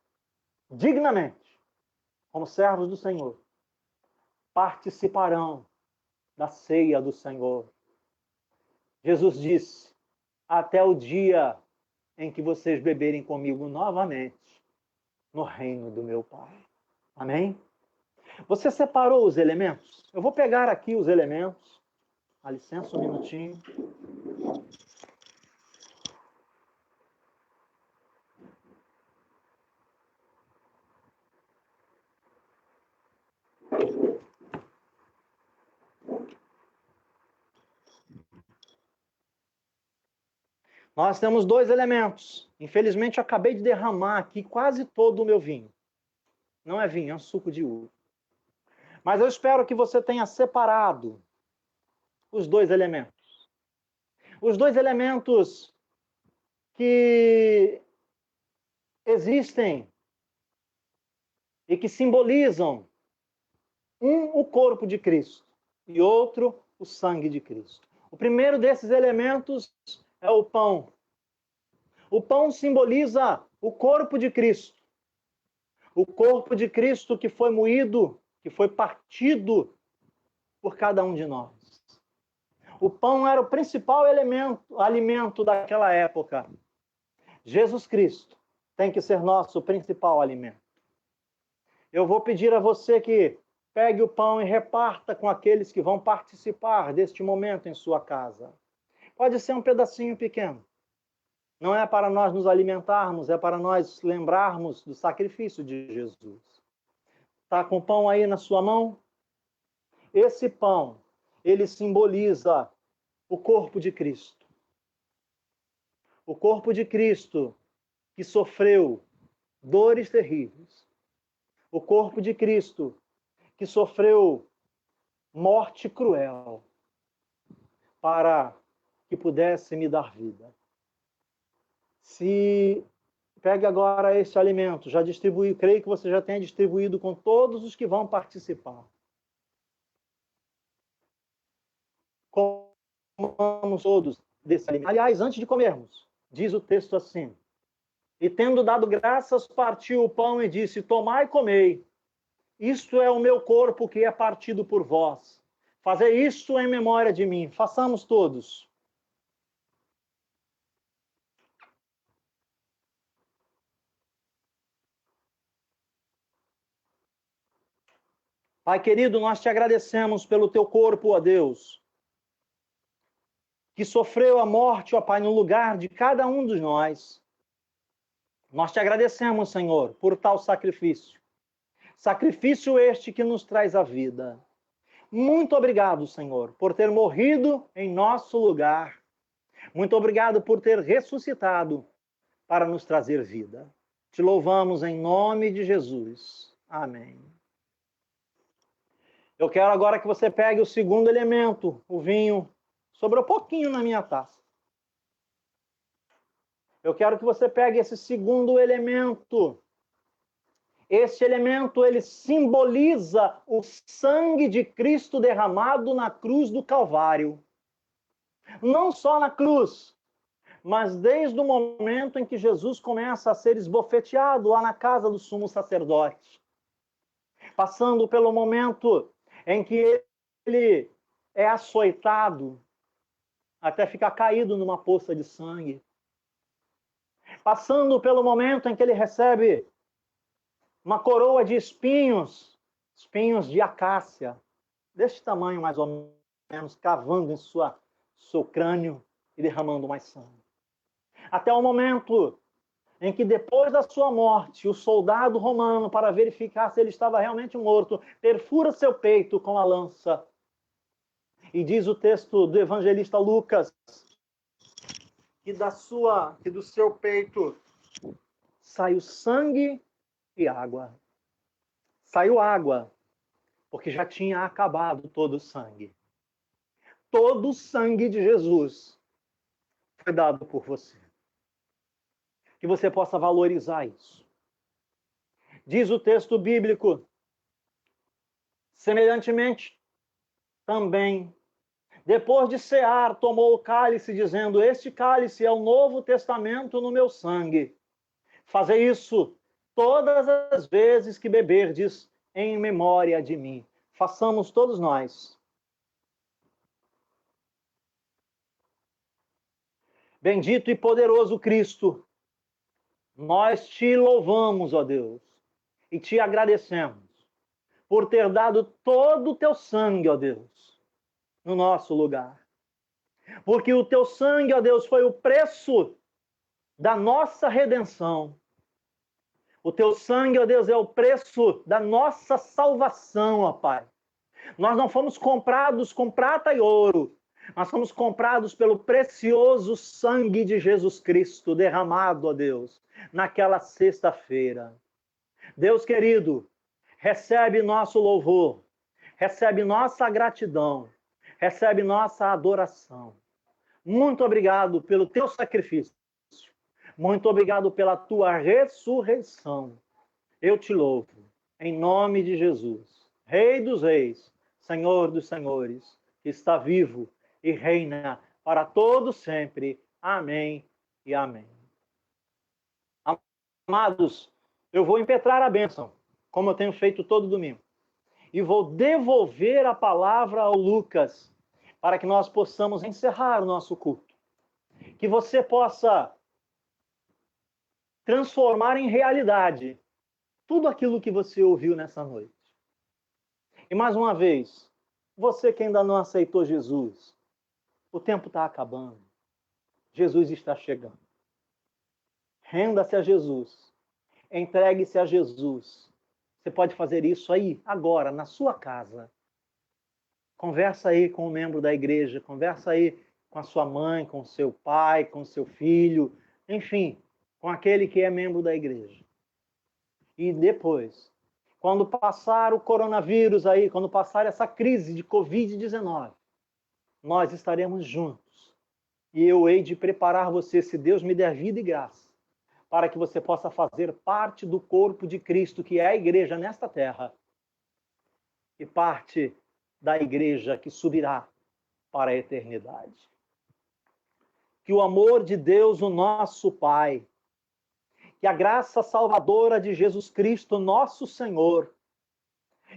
dignamente, como servos do Senhor, participarão da ceia do Senhor. Jesus disse: até o dia em que vocês beberem comigo novamente no reino do meu Pai. Amém? Você separou os elementos? Eu vou pegar aqui os elementos. Dá licença um minutinho. Nós temos dois elementos. Infelizmente, eu acabei de derramar aqui quase todo o meu vinho. Não é vinho, é um suco de uva. Mas eu espero que você tenha separado os dois elementos. Os dois elementos que existem e que simbolizam o corpo de Cristo e outro, o sangue de Cristo. O primeiro desses elementos é o pão. O pão simboliza o corpo de Cristo. O corpo de Cristo que foi moído, que foi partido por cada um de nós. O pão era o principal alimento daquela época. Jesus Cristo tem que ser nosso principal alimento. Eu vou pedir a você que pegue o pão e reparta com aqueles que vão participar deste momento em sua casa. Pode ser um pedacinho pequeno. Não é para nós nos alimentarmos, é para nós lembrarmos do sacrifício de Jesus. Está com o pão aí na sua mão? Esse pão, ele simboliza o corpo de Cristo. O corpo de Cristo que sofreu dores terríveis. O corpo de Cristo que sofreu morte cruel para que pudesse me dar vida. Se pegue agora esse alimento, já distribuiu, creio que você já tenha distribuído com todos os que vão participar. Comamos todos desse alimento. Aliás, antes de comermos, diz o texto assim: e tendo dado graças, partiu o pão e disse: tomai e comei. Isto é o meu corpo que é partido por vós. Fazei isto em memória de mim. Façamos todos. Pai querido, nós te agradecemos pelo teu corpo, ó Deus, que sofreu a morte, ó Pai, no lugar de cada um de nós. Nós te agradecemos, Senhor, por tal sacrifício. Sacrifício este que nos traz a vida. Muito obrigado, Senhor, por ter morrido em nosso lugar. Muito obrigado por ter ressuscitado para nos trazer vida. Te louvamos em nome de Jesus. Amém. Eu quero agora que você pegue o segundo elemento, o vinho. Sobrou pouquinho na minha taça. Eu quero que você pegue esse segundo elemento. Este elemento, ele simboliza o sangue de Cristo derramado na cruz do Calvário. Não só na cruz, mas desde o momento em que Jesus começa a ser esbofeteado lá na casa do sumo sacerdote. Passando pelo momento em que ele é açoitado até ficar caído numa poça de sangue. Passando pelo momento em que ele recebe uma coroa de espinhos, espinhos de acácia, deste tamanho mais ou menos, cavando em seu crânio e derramando mais sangue. Até o momento em que depois da sua morte, o soldado romano, para verificar se ele estava realmente morto, perfura seu peito com a lança. E diz o texto do evangelista Lucas, que do seu peito saiu sangue e água. Saiu água, porque já tinha acabado todo o sangue. Todo o sangue de Jesus foi dado por você. Que você possa valorizar isso. Diz o texto bíblico, semelhantemente, também, depois de cear, tomou o cálice, dizendo: este cálice é o novo testamento no meu sangue. Fazei isso todas as vezes que beberdes em memória de mim. Façamos todos nós. Bendito e poderoso Cristo, nós te louvamos, ó Deus, e te agradecemos por ter dado todo o teu sangue, ó Deus, no nosso lugar. Porque o teu sangue, ó Deus, foi o preço da nossa redenção. O teu sangue, ó Deus, é o preço da nossa salvação, ó Pai. Nós não fomos comprados com prata e ouro, Nós somos comprados pelo precioso sangue de Jesus Cristo, derramado, ó Deus, naquela sexta-feira. Deus querido, recebe nosso louvor, recebe nossa gratidão, recebe nossa adoração. Muito obrigado pelo teu sacrifício. Muito obrigado pela tua ressurreição. Eu te louvo, em nome de Jesus, Rei dos Reis, Senhor dos Senhores, que está vivo e reina para todo sempre. Amém e amém. Amados, eu vou impetrar a bênção, como eu tenho feito todo domingo. E vou devolver a palavra ao Lucas, para que nós possamos encerrar o nosso culto. Que você possa transformar em realidade tudo aquilo que você ouviu nessa noite. E mais uma vez, você que ainda não aceitou Jesus, o tempo está acabando. Jesus está chegando. Renda-se a Jesus. Entregue-se a Jesus. Você pode fazer isso aí, agora, na sua casa. Conversa aí com um membro da igreja, conversa aí com a sua mãe, com o seu pai, com o seu filho, enfim, com aquele que é membro da igreja. E depois, quando passar o coronavírus aí, quando passar essa crise de Covid-19, nós estaremos juntos. E eu hei de preparar você, se Deus me der vida e graça, para que você possa fazer parte do corpo de Cristo, que é a igreja nesta terra, e parte da igreja que subirá para a eternidade. Que o amor de Deus, o nosso Pai, que a graça salvadora de Jesus Cristo, nosso Senhor,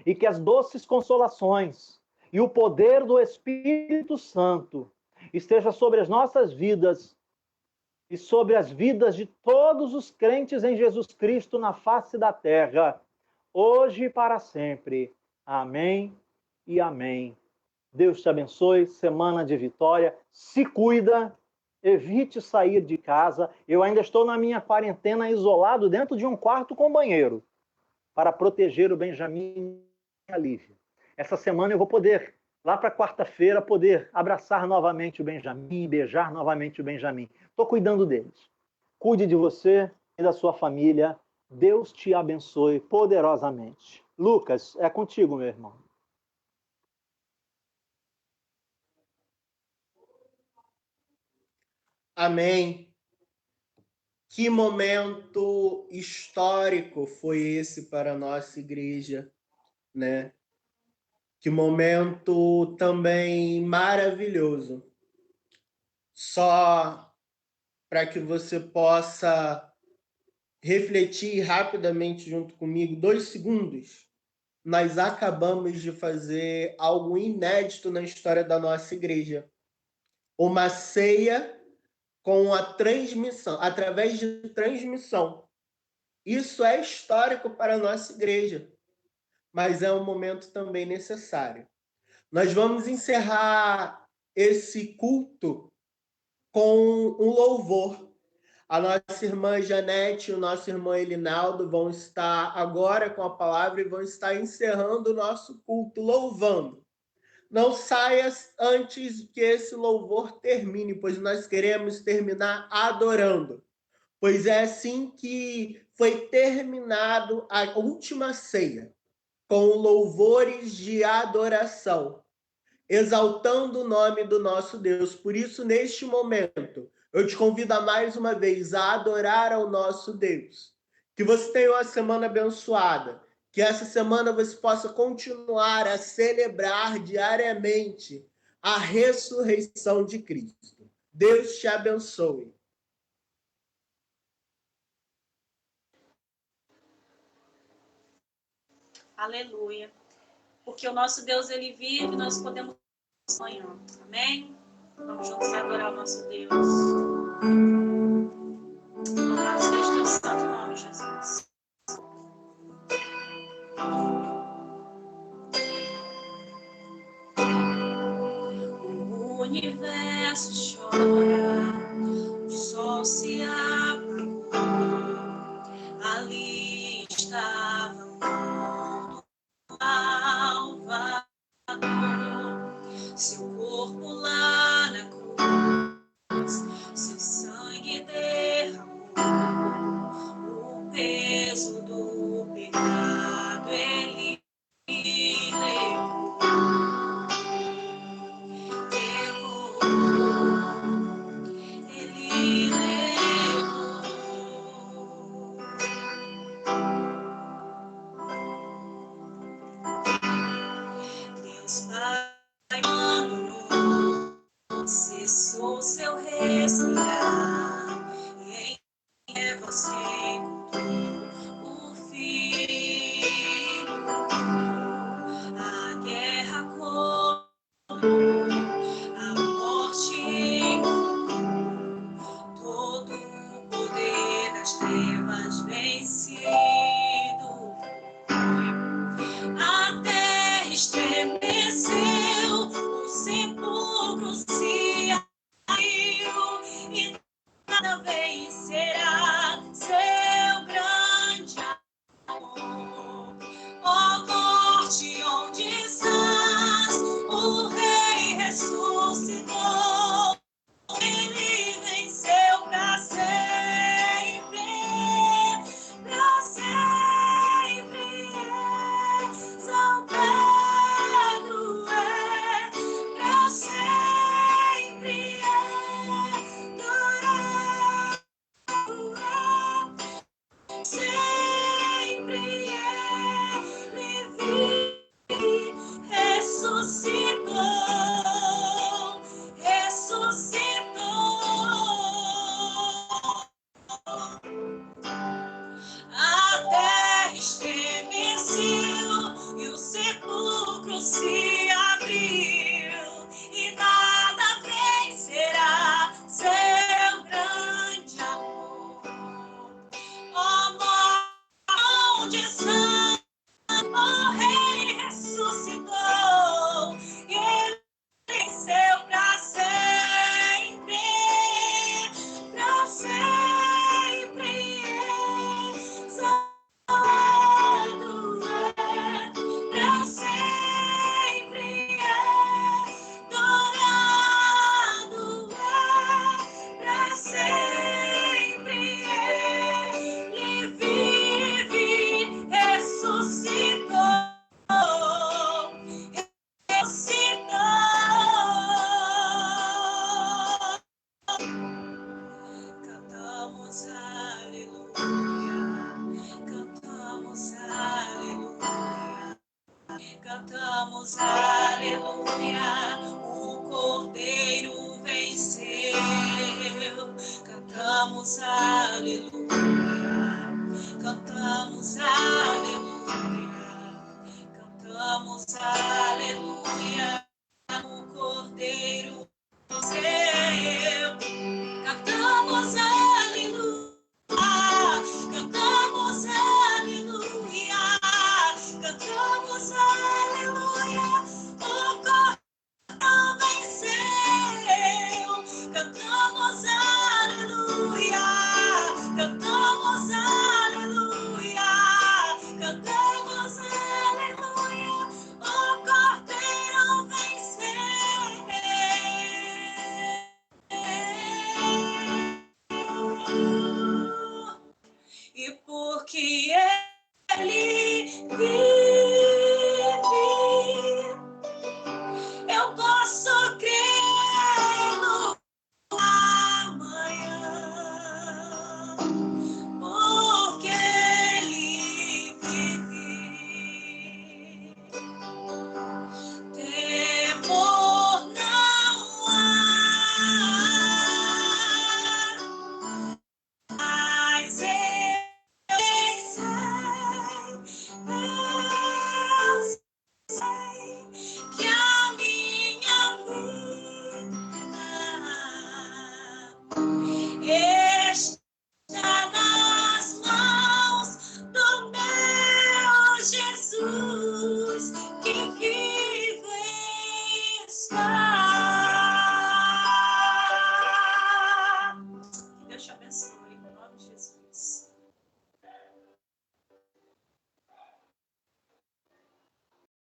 e que as doces consolações e o poder do Espírito Santo esteja sobre as nossas vidas e sobre as vidas de todos os crentes em Jesus Cristo na face da terra, hoje e para sempre. Amém e amém. Deus te abençoe, semana de vitória, se cuida, evite sair de casa. Eu ainda estou na minha quarentena isolado dentro de um quarto com banheiro, para proteger o Benjamin e a Lívia. Essa semana eu vou poder, lá para quarta-feira, poder abraçar novamente o Benjamin, beijar novamente o Benjamin. Estou cuidando deles. Cuide de você e da sua família. Deus te abençoe poderosamente. Lucas, é contigo, meu irmão. Amém. Que momento histórico foi esse para a nossa igreja, né? Que momento também maravilhoso. Só para que você possa refletir rapidamente junto comigo, 2 segundos. Nós acabamos de fazer algo inédito na história da nossa igreja. Uma ceia com a transmissão, através de transmissão. Isso é histórico para a nossa igreja, mas é um momento também necessário. Nós vamos encerrar esse culto com um louvor. A nossa irmã Janete e o nosso irmão Elinaldo vão estar agora com a palavra e vão estar encerrando o nosso culto, louvando. Não saia antes que esse louvor termine, pois nós queremos terminar adorando. Pois é assim que foi terminado a última ceia, com louvores de adoração, exaltando o nome do nosso Deus. Por isso, neste momento, eu te convido mais uma vez a adorar ao nosso Deus. Que você tenha uma semana abençoada. Que essa semana você possa continuar a celebrar diariamente a ressurreição de Cristo. Deus te abençoe. Aleluia. Porque o nosso Deus, ele vive, nós podemos sonhar. Amém? Vamos juntos adorar o nosso Deus. Louvado seja teu santo nome, Jesus. O universo chora, o sol se apagou, ali estava morto Salvador, seu corpo lá e derramou o peso do pecado, ele levou. Ele levou. Deus Pai mandou, cessou seu respirar, e em Eva se encontrou o Filho. A guerra contra a morte, todo o poder das trevas vencido. A terra estremeceu, o sepulcro se abriu, e nada vencerá seu grande amor. Ó morte, onde estás? O Rei ressuscitou. Ele venceu para sempre, para sempre. São Pedro é, para sempre é, Dourado é, sempre é, Levi ressuscitou, ressuscitou. A terra estremeceu e o sepulcro se abriu, e nada vencerá seu grande amor. Ó morte, onde está? O Rei ressuscitou, e ele venceu para sempre, para sempre. Santo é, para sempre é, dourado é, para sempre é, e vive, ressuscitou, ressuscitou. Cantamos aleluia, cantamos aleluia, cantamos aleluia, o Cordeiro venceu. Cantamos aleluia, cantamos aleluia, cantamos aleluia.